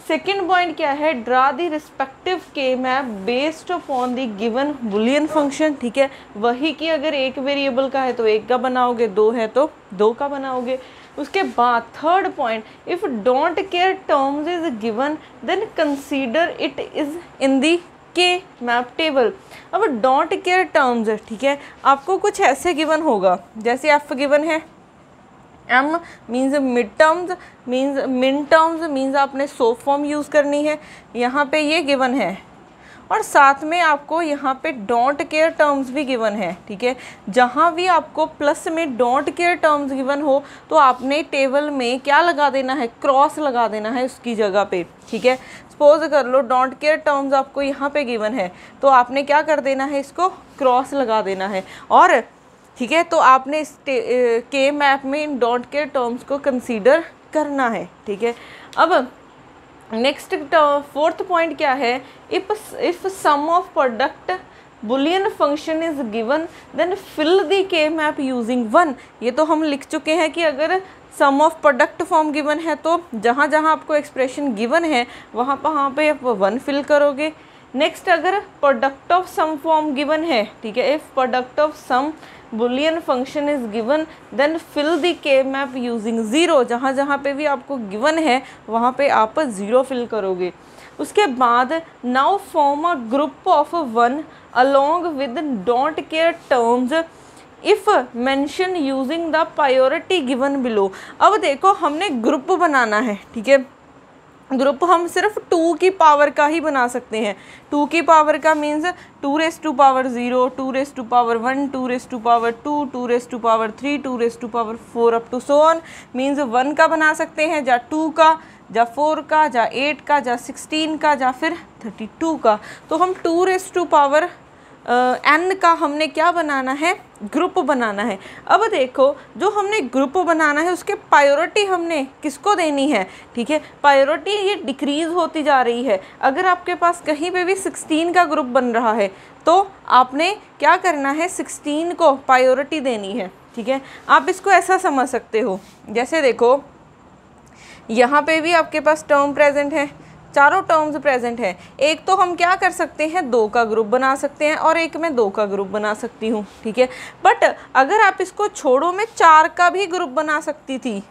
सेकेंड पॉइंट क्या है, ड्रा द रिस्पेक्टिव के map based upon the given Boolean function, ठीक है। वही कि अगर 1 वेरिएबल का है तो 1 का बनाओगे, 2 है तो 2 का बनाओगे। उसके बाद third point, if don't care terms is given then consider it is in the K map table. अब डोंट केयर टर्म्स, ठीक है, आपको कुछ ऐसे गिवन होगा, जैसे एफ गिवन है, M means mid terms, means min terms, means आपने सो फॉर्म यूज़ करनी है, यहाँ पे ये गिवन है, और साथ में आपको यहाँ पे डोंट केयर टर्म्स भी गिवन है, ठीक है। जहाँ भी आपको प्लस में डोंट केयर टर्म्स गिवन हो तो आपने टेबल में क्या लगा देना है, क्रॉस लगा देना है उसकी जगह पे, ठीक है। सपोज कर लो डोंट केयर टर्म्स आपको यहाँ पे गिवन है तो आपने क्या कर देना है, इसको क्रॉस लगा देना है, और ठीक है, तो आपने इस के मैप में इन डोंट केयर टर्म्स को कंसीडर करना है, ठीक है। अब नेक्स्ट फोर्थ पॉइंट क्या है, if sum of product Boolean function is given then fill the K map using 1। ये तो हम लिख चुके हैं कि अगर sum of product form given है तो जहाँ जहाँ आपको एक्सप्रेशन गिवन है वहाँ पे आप 1 फिल करोगे। नेक्स्ट अगर product of sum form given है, ठीक है, if product of sum Boolean function is given then fill the K map using 0। जहाँ जहाँ पे भी आपको गिवन है वहाँ पे आप 0 फिल करोगे। उसके बाद now form a group of 1 along with don't care terms if mention using the priority given below. अब देखो हमने ग्रुप बनाना है, ठीक है, ग्रुप हम सिर्फ 2 की पावर का ही बना सकते हैं। 2 की पावर का means 2 raise to power 0, 2 raise to power 1, 2 raise to power 2, 2 raise to power 3, 2 raise to power 4 up to so on. Means 1 का बना सकते हैं, जा 2 का, जा 4 का, जा 8 का, जा 16 का, जा फिर 32 का। तो हम 2 रेज़ टू पावर n का हमने क्या बनाना है, ग्रुप बनाना है। अब देखो जो हमने ग्रुप बनाना है उसके प्रायोरिटी हमने किसको देनी है, ठीक है, प्रायोरिटी ये डिक्रीज़ होती जा रही है। अगर आपके पास कहीं पे भी 16 का ग्रुप बन रहा है तो आपने क्या करना है, 16 को प्रायोरिटी देनी है, ठीक है। आप इसको ऐसा समझ सकते हो, जैसे देखो यहाँ पे भी आपके पास टर्म प्रेजेंट है, चारों टर्म्स प्रेजेंट है। एक तो हम क्या कर सकते हैं, 2 का ग्रुप बना सकते हैं और एक में 2 का ग्रुप बना सकती हूँ, ठीक है। बट अगर आप इसको छोड़ो, मैं 4 का भी ग्रुप बना सकती थी,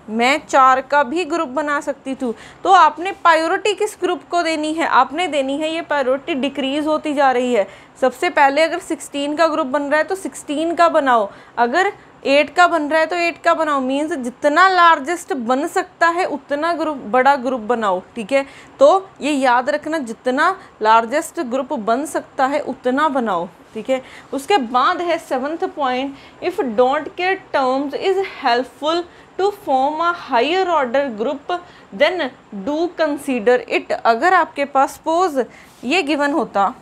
मैं 4 का भी ग्रुप बना सकती थी। तो आपने प्रायोरिटी किस ग्रुप को देनी है, आपने देनी है, ये प्रायोरिटी डिक्रीज़ होती जा रही है। सबसे पहले अगर 16 का ग्रुप बन रहा है तो 16 का बनाओ, अगर 8 का बन रहा है तो 8 का बनाओ। मीन्स जितना लार्जेस्ट बन सकता है उतना ग्रुप, बड़ा ग्रुप बनाओ, ठीक है। तो ये याद रखना, जितना लार्जेस्ट ग्रुप बन सकता है उतना बनाओ, ठीक है। उसके बाद है 7th point, if don't care terms is helpful to form a higher order group then do consider it. अगर आपके पास सपोज ये गिवन होता,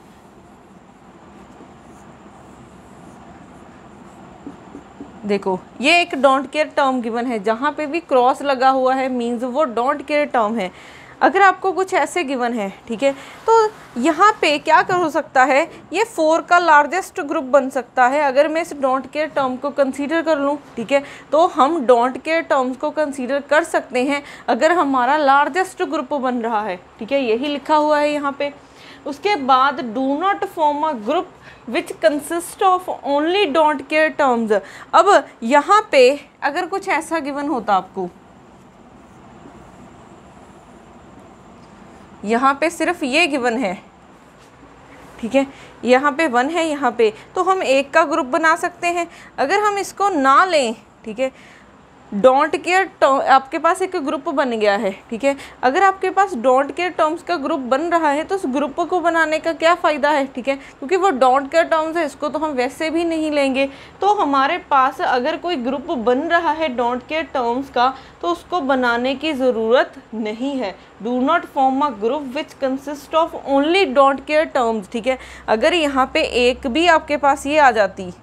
देखो ये एक डोंट केयर टर्म गिवन है, जहाँ पे भी क्रॉस लगा हुआ है मीन्स वो डोंट केयर टर्म है। अगर आपको कुछ ऐसे गिवन है, ठीक है, तो यहाँ पे क्या कर हो सकता है, ये 4 का लार्जेस्ट ग्रुप बन सकता है अगर मैं इस डोंट केयर टर्म को कंसीडर कर लूँ, ठीक है। तो हम डोंट केयर टर्म्स को कंसीडर कर सकते हैं अगर हमारा लार्जेस्ट ग्रुप बन रहा है, ठीक है, यही लिखा हुआ है यहाँ पे। उसके बाद do not form a group which consist of only don't care terms. अब यहाँ पे अगर कुछ ऐसा गिवन होता आपको, यहाँ पे सिर्फ ये गिवन है, ठीक है, यहाँ पे 1 है, यहाँ पे, तो हम 1 का ग्रुप बना सकते हैं। अगर हम इसको ना लें, ठीक है, डोंट केयर आपके पास एक ग्रुप बन गया है, ठीक है। अगर आपके पास डोंट केयर टर्म्स का ग्रुप बन रहा है तो उस ग्रुप को बनाने का क्या फ़ायदा है, ठीक है, क्योंकि वो डोंट केयर टर्म्स है, इसको तो हम वैसे भी नहीं लेंगे। तो हमारे पास अगर कोई ग्रुप बन रहा है डोंट केयर टर्म्स का तो उसको बनाने की ज़रूरत नहीं है। Do not form a group which consist of only don't care terms, ठीक है। अगर यहाँ पे एक भी आपके पास ये आ जाती,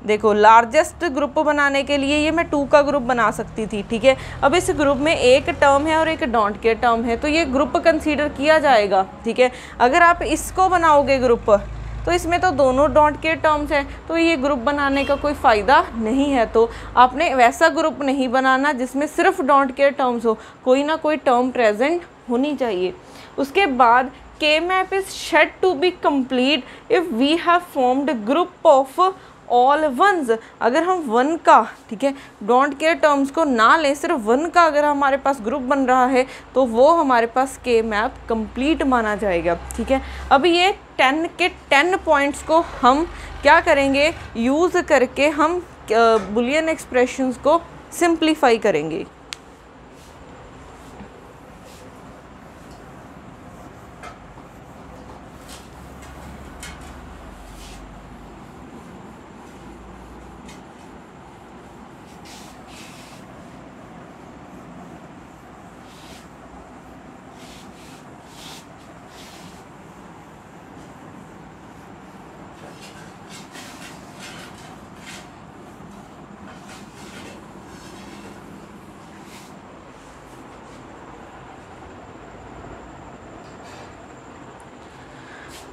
देखो लार्जेस्ट ग्रुप बनाने के लिए ये मैं 2 का ग्रुप बना सकती थी, ठीक है। अब इस ग्रुप में एक टर्म है और एक डोंट केयर टर्म है तो ये ग्रुप कंसीडर किया जाएगा, ठीक है। अगर आप इसको बनाओगे ग्रुप तो इसमें तो दोनों डोंट केयर टर्म्स हैं, तो ये ग्रुप बनाने का कोई फ़ायदा नहीं है। तो आपने वैसा ग्रुप नहीं बनाना जिसमें सिर्फ डोंट केयर टर्म्स हो, कोई ना कोई टर्म प्रेजेंट होनी चाहिए। उसके बाद K map is shade to be complete if we have formed group of all once. अगर हम 1 का, ठीक है, डोंट केयर टर्म्स को ना लें, सिर्फ 1 का अगर हमारे पास ग्रुप बन रहा है तो वो हमारे पास के मैप कंप्लीट माना जाएगा, ठीक है। अब ये 10 के 10 पॉइंट्स को हम क्या करेंगे, यूज़ करके हम बुलियन एक्सप्रेशंस को सिंप्लीफाई करेंगे।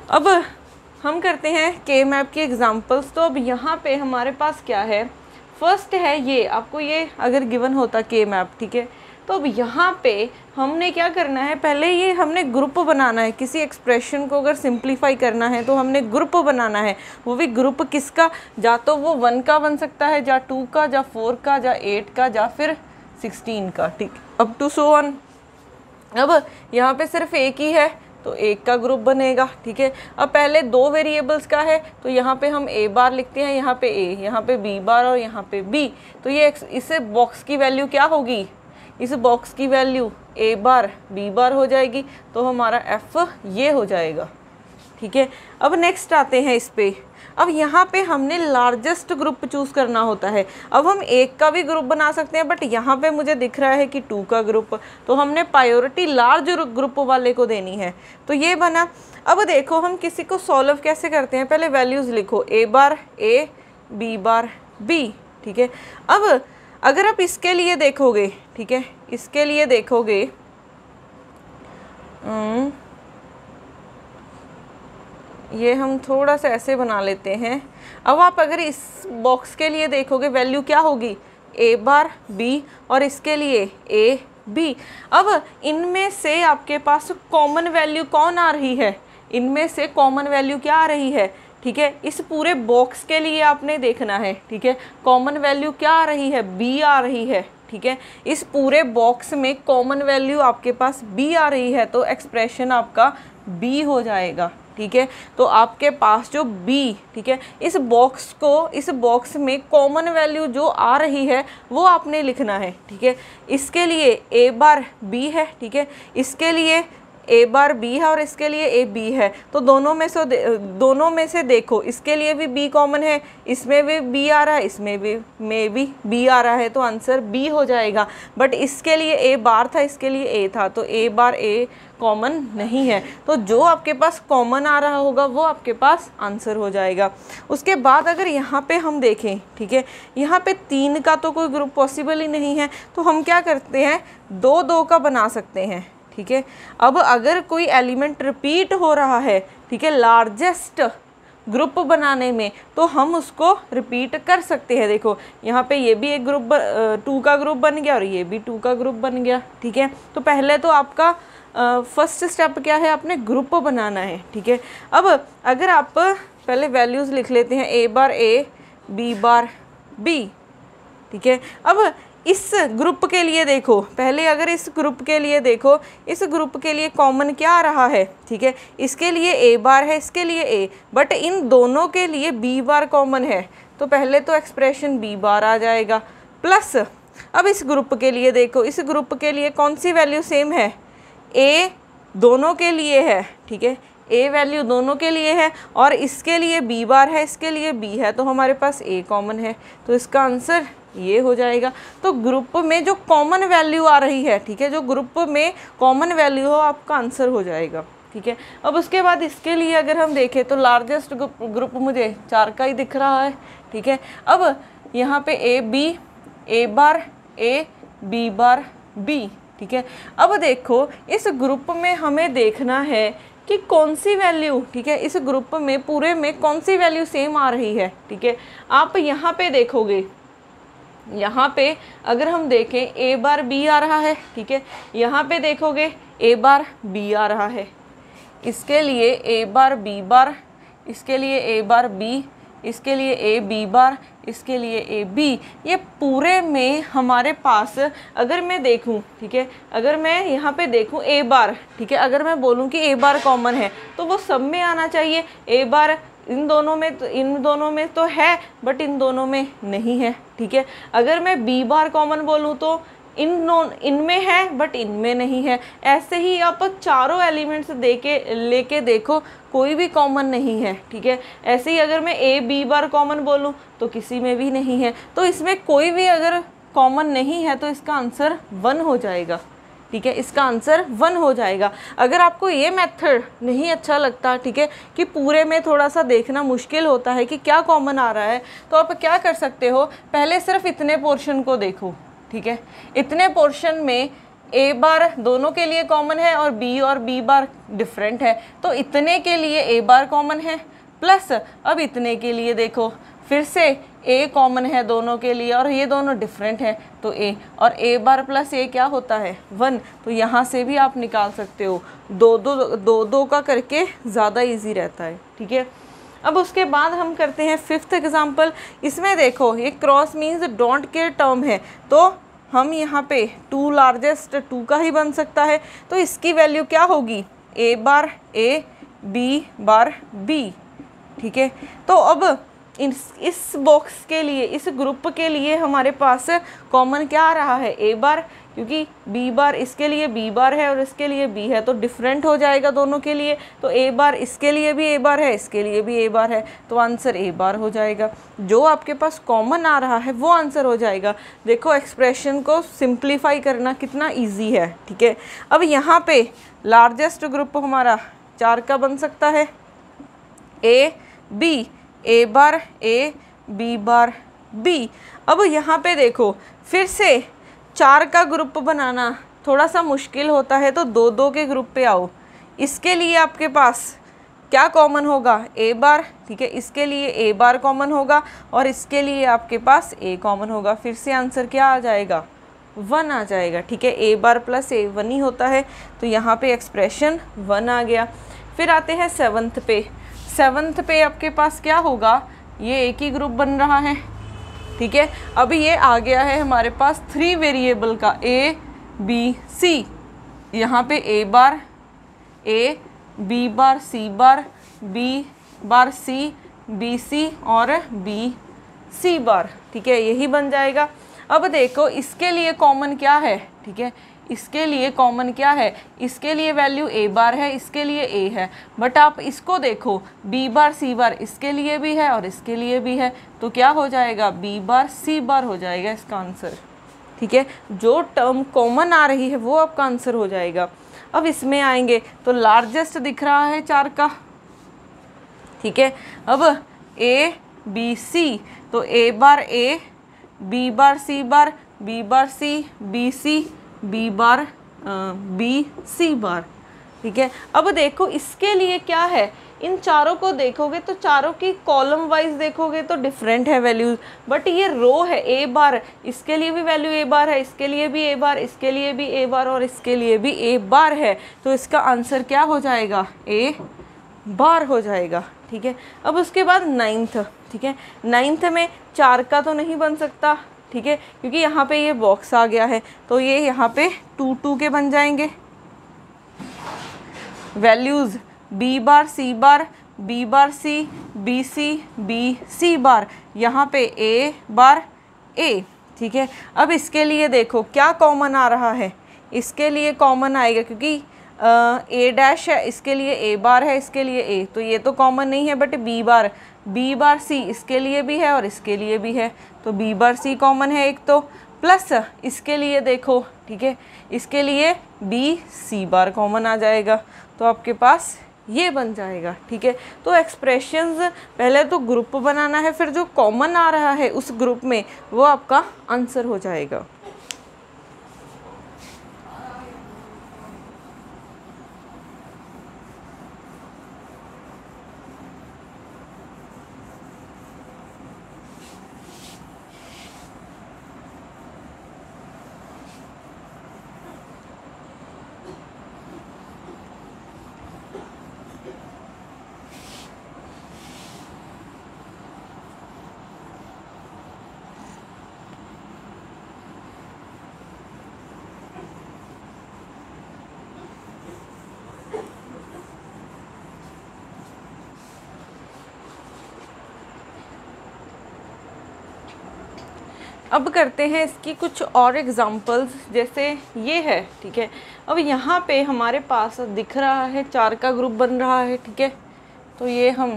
अब हम करते हैं के मैप की एग्जांपल्स। तो अब यहाँ पे हमारे पास क्या है, फर्स्ट है ये, आपको ये अगर गिवन होता के मैप, ठीक है, तो अब यहाँ पे हमने क्या करना है, पहले ये हमने ग्रुप बनाना है। किसी एक्सप्रेशन को अगर सिंप्लीफाई करना है तो हमने ग्रुप बनाना है, वो भी ग्रुप किसका, या तो वो 1 का बन सकता है, या 2 का, या 4 का, या 8 का, या फिर 16 का, ठीक, अप टू सो ऑन। अब यहाँ पे सिर्फ एक ही है तो एक का ग्रुप बनेगा, ठीक है। अब पहले 2 वेरिएबल्स का है तो यहाँ पे हम a बार लिखते हैं, यहाँ पे a, यहाँ पे b बार और यहाँ पे b। तो ये इसे बॉक्स की वैल्यू क्या होगी, इस बॉक्स की वैल्यू a बार b बार हो जाएगी, तो हमारा f ये हो जाएगा, ठीक है। अब नेक्स्ट आते हैं इस पे। अब यहाँ पे हमने लार्जेस्ट ग्रुप चूज़ करना होता है। अब हम 1 का भी ग्रुप बना सकते हैं, बट यहाँ पे मुझे दिख रहा है कि 2 का ग्रुप, तो हमने प्रायोरिटी लार्ज ग्रुप वाले को देनी है, तो ये बना। अब देखो हम किसी को सॉल्व कैसे करते हैं, पहले वैल्यूज़ लिखो, a bar a, b bar b, ठीक है। अब अगर आप इसके लिए देखोगे, ठीक है, इसके लिए देखोगे, ये हम थोड़ा सा ऐसे बना लेते हैं। अब आप अगर इस बॉक्स के लिए देखोगे, वैल्यू क्या होगी, a बार b, और इसके लिए a b। अब इनमें से आपके पास कॉमन वैल्यू कौन आ रही है, इनमें से कॉमन वैल्यू क्या आ रही है, ठीक है। इस पूरे बॉक्स के लिए आपने देखना है, ठीक है, कॉमन वैल्यू क्या आ रही है, b आ रही है, ठीक है। इस पूरे बॉक्स में कॉमन वैल्यू आपके पास b आ रही है, तो एक्सप्रेशन आपका b हो जाएगा, ठीक है। तो आपके पास जो b, ठीक है, इस बॉक्स में कॉमन वैल्यू जो आ रही है वो आपने लिखना है, ठीक है। इसके लिए a बार b है, ठीक है, इसके लिए a बार b है और इसके लिए a b है, तो दोनों में से देखो, इसके लिए भी b कॉमन है, इसमें भी b आ रहा है, इसमें भी b आ रहा है, तो आंसर b हो जाएगा। बट इसके लिए a बार था, इसके लिए a था, तो a बार a कॉमन नहीं है, तो जो आपके पास कॉमन आ रहा होगा वो आपके पास आंसर हो जाएगा। उसके बाद अगर यहाँ पे हम देखें, ठीक है, यहाँ पे 3 का तो कोई ग्रुप पॉसिबल ही नहीं है, तो हम क्या करते हैं, 2 का बना सकते हैं, ठीक है। अब अगर कोई एलिमेंट रिपीट हो रहा है, ठीक है, लार्जेस्ट ग्रुप बनाने में, तो हम उसको रिपीट कर सकते हैं। देखो यहाँ पे ये भी एक ग्रुप 2 का ग्रुप बन गया और ये भी 2 का ग्रुप बन गया, ठीक है। तो पहले तो आपका फर्स्ट स्टेप क्या है, आपने ग्रुप बनाना है, ठीक है। अब अगर आप पहले वैल्यूज़ लिख लेते हैं, a bar a, b bar b, ठीक है। अब इस ग्रुप के लिए देखो, पहले अगर इस ग्रुप के लिए देखो, इस ग्रुप के लिए कॉमन क्या आ रहा है, ठीक है, इसके लिए a बार है, इसके लिए a, बट इन दोनों के लिए b बार कॉमन है, तो पहले तो एक्सप्रेशन b बार आ जाएगा, प्लस अब इस ग्रुप के लिए देखो, इस ग्रुप के लिए कौन सी वैल्यू सेम है, a दोनों के लिए है, ठीक है, a वैल्यू दोनों के लिए है, और इसके लिए b बार है, इसके लिए b है, तो हमारे पास a कॉमन है, तो इसका आंसर ये हो जाएगा। तो ग्रुप में जो कॉमन वैल्यू आ रही है, ठीक है, जो ग्रुप में कॉमन वैल्यू हो आपका आंसर हो जाएगा, ठीक है। अब उसके बाद इसके लिए अगर हम देखें तो लार्जेस्ट ग्रुप मुझे 4 का ही दिख रहा है, ठीक है। अब यहाँ पे a bar a, b bar b, ठीक है। अब देखो इस ग्रुप में हमें देखना है कि कौन सी वैल्यू, ठीक है, इस ग्रुप में पूरे में कौन सी वैल्यू सेम आ रही है, ठीक है। आप यहाँ पे देखोगे, यहाँ पे अगर हम देखें a बार b आ रहा है, ठीक है, यहाँ पे देखोगे a बार b आ रहा है, इसके लिए a बार b बार, इसके लिए a बार b, इसके लिए a b बार, इसके लिए a b, ये पूरे में हमारे पास अगर मैं देखूं, ठीक है, अगर मैं यहाँ पे देखूं a बार, ठीक है, अगर मैं बोलूं कि a बार कॉमन है तो वो सब में आना चाहिए। a बार इन दोनों में तो है, बट इन दोनों में नहीं है, ठीक है। अगर मैं b बार कॉमन बोलूँ तो इनमें है बट इनमें नहीं है। ऐसे ही आप चारों एलिमेंट्स लेके देखो, कोई भी कॉमन नहीं है, ठीक है। ऐसे ही अगर मैं a b बार कॉमन बोलूँ तो किसी में भी नहीं है, तो इसमें कोई भी अगर कॉमन नहीं है तो इसका आंसर 1 हो जाएगा, ठीक है, इसका आंसर 1 हो जाएगा। अगर आपको ये मेथड नहीं अच्छा लगता, ठीक है, कि पूरे में थोड़ा सा देखना मुश्किल होता है कि क्या कॉमन आ रहा है, तो आप क्या कर सकते हो, पहले सिर्फ इतने पोर्शन को देखो, ठीक है। इतने पोर्शन में a बार दोनों के लिए कॉमन है और b बार डिफरेंट है, तो इतने के लिए a बार कॉमन है, प्लस अब इतने के लिए देखो फिर से ए कॉमन है दोनों के लिए और ये दोनों डिफरेंट है तो ए, और ए बार प्लस ए क्या होता है 1, तो यहाँ से भी आप निकाल सकते हो। दो का करके ज़्यादा इजी रहता है, ठीक है। अब उसके बाद हम करते हैं 5th एग्जाम्पल। इसमें देखो ये cross means don't care term है, तो हम यहाँ पे 2 लार्जेस्ट 2 का ही बन सकता है, तो इसकी वैल्यू क्या होगी ए bar A B bar B, ठीक है। तो अब इस बॉक्स के लिए, इस ग्रुप के लिए हमारे पास कॉमन क्या आ रहा है ए बार, क्योंकि बी बार इसके लिए बी बार है और इसके लिए बी है, तो डिफरेंट हो जाएगा दोनों के लिए। तो ए बार इसके लिए भी ए बार है, इसके लिए भी ए बार है, तो आंसर ए बार हो जाएगा। जो आपके पास कॉमन आ रहा है वो आंसर हो जाएगा। देखो एक्सप्रेशन को सिंप्लीफाई करना कितना ईजी है, ठीक है। अब यहाँ पे लार्जेस्ट ग्रुप हमारा 4 का बन सकता है, A B, A bar A B bar B. अब यहाँ पे देखो फिर से 4 का ग्रुप बनाना थोड़ा सा मुश्किल होता है, तो 2 के ग्रुप पे आओ। इसके लिए आपके पास क्या कॉमन होगा ए बार, ठीक है, इसके लिए ए बार कॉमन होगा और इसके लिए आपके पास ए कॉमन होगा। फिर से आंसर क्या आ जाएगा 1 आ जाएगा, ठीक है। ए बार प्लस ए 1 ही होता है, तो यहाँ पे एक्सप्रेशन 1 आ गया। फिर आते हैं 7th पे। 7th पे आपके पास क्या होगा, ये एक ही ग्रुप बन रहा है, ठीक है। अभी ये आ गया है हमारे पास 3 वेरिएबल का ए बी सी। यहाँ पे A bar A B bar C bar B bar C B C और बी सी बार, ठीक है, यही बन जाएगा। अब देखो इसके लिए कॉमन क्या है, ठीक है, इसके लिए कॉमन क्या है, इसके लिए वैल्यू ए बार है, इसके लिए ए है, बट आप इसको देखो बी बार सी बार इसके लिए भी है और इसके लिए भी है, तो क्या हो जाएगा बी बार सी बार हो जाएगा इसका आंसर, ठीक है। जो टर्म कॉमन आ रही है वो आपका आंसर हो जाएगा। अब इसमें आएंगे तो लार्जेस्ट दिख रहा है 4 का, ठीक है। अब ए बी सी, तो A bar A B bar C bar B bar C B C B bar B C bar, ठीक है। अब देखो इसके लिए क्या है, इन चारों को देखोगे तो चारों की कॉलम वाइज देखोगे तो डिफरेंट है वैल्यूज, बट ये रो है ए बार, इसके लिए भी वैल्यू ए बार है, इसके लिए भी ए बार, इसके लिए भी ए बार और इसके लिए भी ए बार है, तो इसका आंसर क्या हो जाएगा ए बार हो जाएगा, ठीक है। अब उसके बाद 9th, ठीक है। 9th में 4 का तो नहीं बन सकता, ठीक है, क्योंकि यहाँ पे ये बॉक्स आ गया है, तो ये यहाँ पे 2 के बन जाएंगे। Values B bar C bar B bar C B C bar, यहाँ पे ए बार ए, ठीक है। अब इसके लिए देखो क्या कॉमन आ रहा है, इसके लिए कॉमन आएगा क्योंकि ए डैश है, इसके लिए ए बार है, इसके लिए ए, तो ये तो कॉमन नहीं है, बट बी बार सी इसके लिए भी है और इसके लिए भी है, तो बी बार सी कॉमन है एक, तो प्लस इसके लिए देखो, ठीक है, इसके लिए बी सी बार कॉमन आ जाएगा, तो आपके पास ये बन जाएगा, ठीक है। तो एक्सप्रेशंस पहले तो ग्रुप बनाना है, फिर जो कॉमन आ रहा है उस ग्रुप में वो आपका आंसर हो जाएगा। अब करते हैं इसकी कुछ और एग्जांपल्स, जैसे ये है, ठीक है। अब यहाँ पे हमारे पास दिख रहा है 4 का ग्रुप बन रहा है, ठीक है, तो ये हम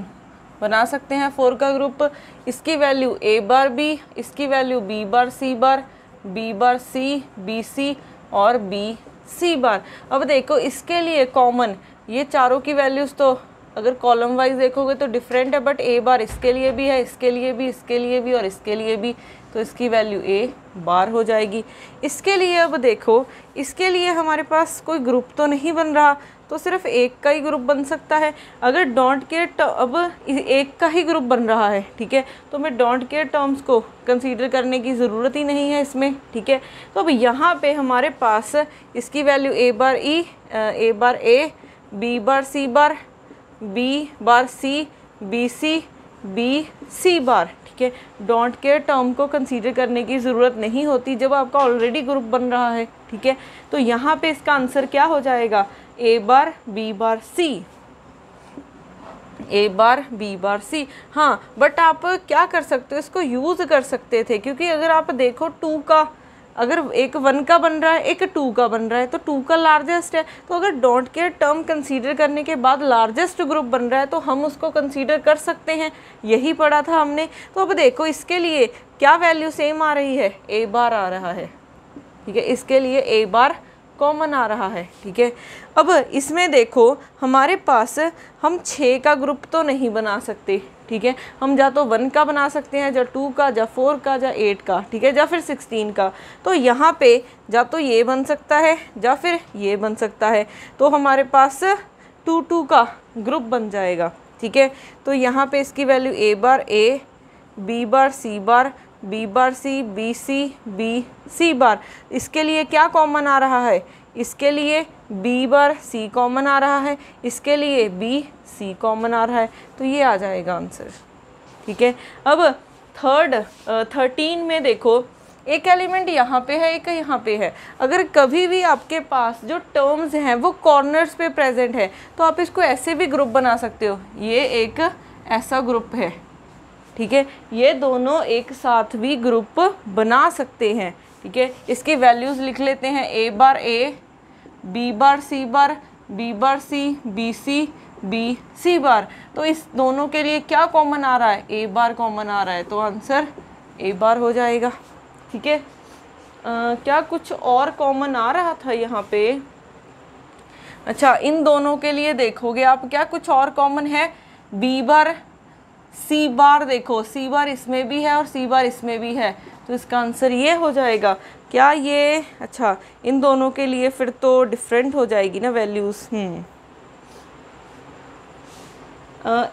बना सकते हैं 4 का ग्रुप। इसकी वैल्यू ए बार बी, इसकी value B bar C bar B bar C B C और बी सी बार। अब देखो इसके लिए कॉमन ये चारों की वैल्यूज़ तो अगर कॉलम वाइज देखोगे तो डिफरेंट है, बट ए बार इसके लिए भी है, इसके लिए भी, इसके लिए भी और इसके लिए भी, तो इसकी वैल्यू ए बार हो जाएगी। इसके लिए अब देखो, इसके लिए हमारे पास कोई ग्रुप तो नहीं बन रहा, तो सिर्फ एक का ही ग्रुप बन सकता है। अगर डोंट केयर अब एक का ही ग्रुप बन रहा है, ठीक है, तो मैं डोंट केयर टर्म्स को कंसीडर करने की ज़रूरत ही नहीं है इसमें, ठीक है। तो अब यहाँ पे हमारे पास इसकी value A bar A, B bar C bar, B bar C, B C, B C bar, ठीक है। डोंट केयर टर्म को कंसीडर करने की ज़रूरत नहीं होती जब आपका ऑलरेडी ग्रुप बन रहा है, ठीक है। तो यहाँ पे इसका आंसर क्या हो जाएगा, A bar B bar C, A bar B bar सी। हाँ, बट आप क्या कर सकते हो, इसको यूज़ कर सकते थे, क्योंकि अगर आप देखो 2 का, अगर एक 1 का बन रहा है, एक 2 का बन रहा है, तो 2 का लार्जेस्ट है, तो अगर डोंट केयर टर्म कंसीडर करने के बाद लार्जेस्ट ग्रुप बन रहा है तो हम उसको कंसीडर कर सकते हैं, यही पढ़ा था हमने। तो अब देखो इसके लिए क्या वैल्यू सेम आ रही है, ए बार आ रहा है, ठीक है, इसके लिए ए बार कॉमन आ रहा है, ठीक है। अब इसमें देखो हमारे पास हम 6 का ग्रुप तो नहीं बना सकते, ठीक है, हम या तो 1 का बना सकते हैं, या 2 का, या 4 का, या 8 का, ठीक है, या फिर 16 का। तो यहाँ पे या तो ये बन सकता है या फिर ये बन सकता है, तो हमारे पास 2 का ग्रुप बन जाएगा, ठीक है। तो यहाँ पे इसकी value A bar A, B bar C bar, B bar C, B C, B C बार। इसके लिए क्या कॉमन आ रहा है, इसके लिए बी बार सी कॉमन आ रहा है, इसके लिए बी सी कॉमन आ रहा है, तो ये आ जाएगा आंसर, ठीक है। अब 13 में देखो, एक एलिमेंट यहाँ पे है, एक यहाँ पे है। अगर कभी भी आपके पास जो टर्म्स हैं वो कॉर्नर्स पे प्रेजेंट है, तो आप इसको ऐसे भी ग्रुप बना सकते हो, ये एक ऐसा ग्रुप है, ठीक है, ये दोनों एक साथ भी ग्रुप बना सकते हैं, ठीक है। इसकी वैल्यूज़ लिख लेते हैं, ए bar A, B bar C bar, B bar C, B C, B C बार। तो इस दोनों के लिए क्या कॉमन आ रहा है, ए बार कॉमन आ रहा है, तो आंसर ए बार हो जाएगा, ठीक है। क्या कुछ और कॉमन आ रहा था यहाँ पे, अच्छा इन दोनों के लिए देखोगे आप, क्या कुछ और कॉमन है, बी बार सी बार, देखो सी बार इसमें भी है और सी बार इसमें भी है, तो इसका आंसर ये हो जाएगा। क्या ये, अच्छा इन दोनों के लिए फिर तो डिफरेंट हो जाएगी ना वैल्यूज़।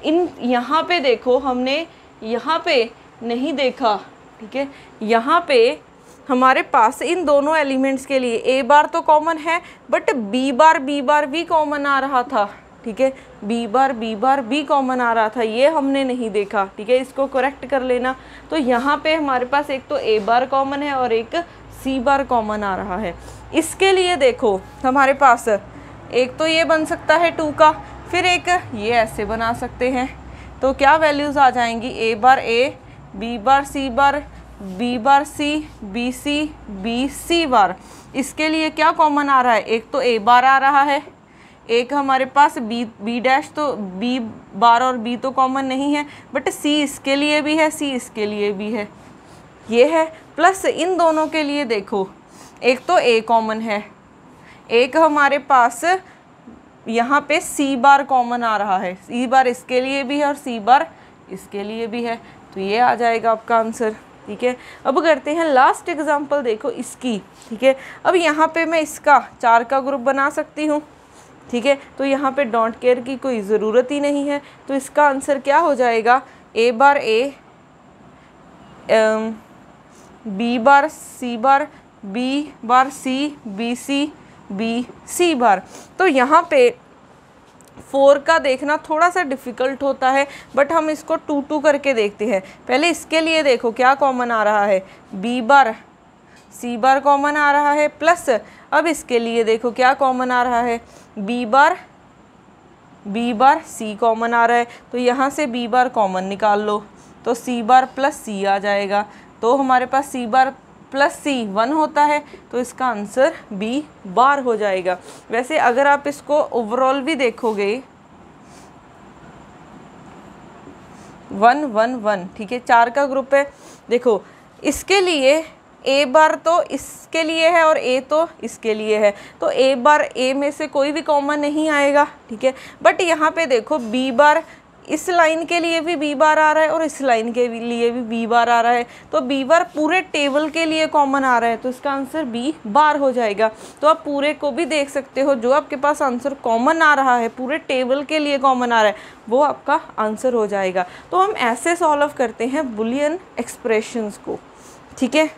इन यहाँ पे देखो, हमने यहाँ पे नहीं देखा, ठीक है, यहाँ पे हमारे पास इन दोनों एलिमेंट्स के लिए ए बार तो कॉमन है, बट बी बार भी कॉमन आ रहा था, ठीक है, बी बार भी कॉमन आ रहा था, ये हमने नहीं देखा, ठीक है, इसको करेक्ट कर लेना। तो यहाँ पे हमारे पास एक तो ए बार कॉमन है और एक सी बार कॉमन आ रहा है। इसके लिए देखो हमारे पास एक तो ये बन सकता है 2 का, फिर एक ये ऐसे बना सकते हैं, तो क्या वैल्यूज़ आ जाएंगी, ए bar A, B bar C bar, B bar C, B C, B C बार। इसके लिए क्या कॉमन आ रहा है, एक तो ए बार आ रहा है, एक हमारे पास बी डैश, तो बी बार और बी तो कॉमन नहीं है, बट सी इसके लिए भी है, सी इसके लिए भी है, ये है। प्लस इन दोनों के लिए देखो, एक तो ए कॉमन है, एक हमारे पास यहाँ पे सी बार कॉमन आ रहा है, सी बार इसके लिए भी है और सी बार इसके लिए भी है, तो ये आ जाएगा आपका आंसर, ठीक है। अब करते हैं लास्ट एग्जांपल, देखो इसकी, ठीक है। अब यहाँ पे मैं इसका 4 का ग्रुप बना सकती हूँ, ठीक है, तो यहाँ पे डोंट केयर की कोई ज़रूरत ही नहीं है, तो इसका आंसर क्या हो जाएगा, A bar A, B bar C bar, B bar C, B C, B C बार। तो यहाँ पे 4 का देखना थोड़ा सा डिफ़िकल्ट होता है, बट हम इसको 2 करके देखते हैं। पहले इसके लिए देखो क्या कॉमन आ रहा है, बी बार सी बार कॉमन आ रहा है, प्लस अब इसके लिए देखो क्या कॉमन आ रहा है, बी बार सी कॉमन आ रहा है, तो यहाँ से बी बार कॉमन निकाल लो, तो सी बार प्लस सी आ जाएगा, तो हमारे पास सी बार प्लस सी 1 होता है, तो इसका आंसर बी बार हो जाएगा। वैसे अगर आप इसको ओवरऑल भी देखोगे 1 1 1, ठीक है, 4 का ग्रुप है। देखो इसके लिए ए बार तो इसके लिए है और ए तो इसके लिए है, तो ए बार ए में से कोई भी कॉमन नहीं आएगा, ठीक है। बट यहाँ पे देखो बी बार इस लाइन के लिए भी बी बार आ रहा है और इस लाइन के लिए भी बी बार आ रहा है, तो बी बार पूरे टेबल के लिए कॉमन आ रहा है, तो इसका आंसर बी बार हो जाएगा। तो आप पूरे को भी देख सकते हो, जो आपके पास आंसर कॉमन आ रहा है, पूरे टेबल के लिए कॉमन आ रहा है, वो आपका आंसर हो जाएगा। तो हम ऐसे सॉल्व करते हैं बुलियन एक्सप्रेशंस को, ठीक है।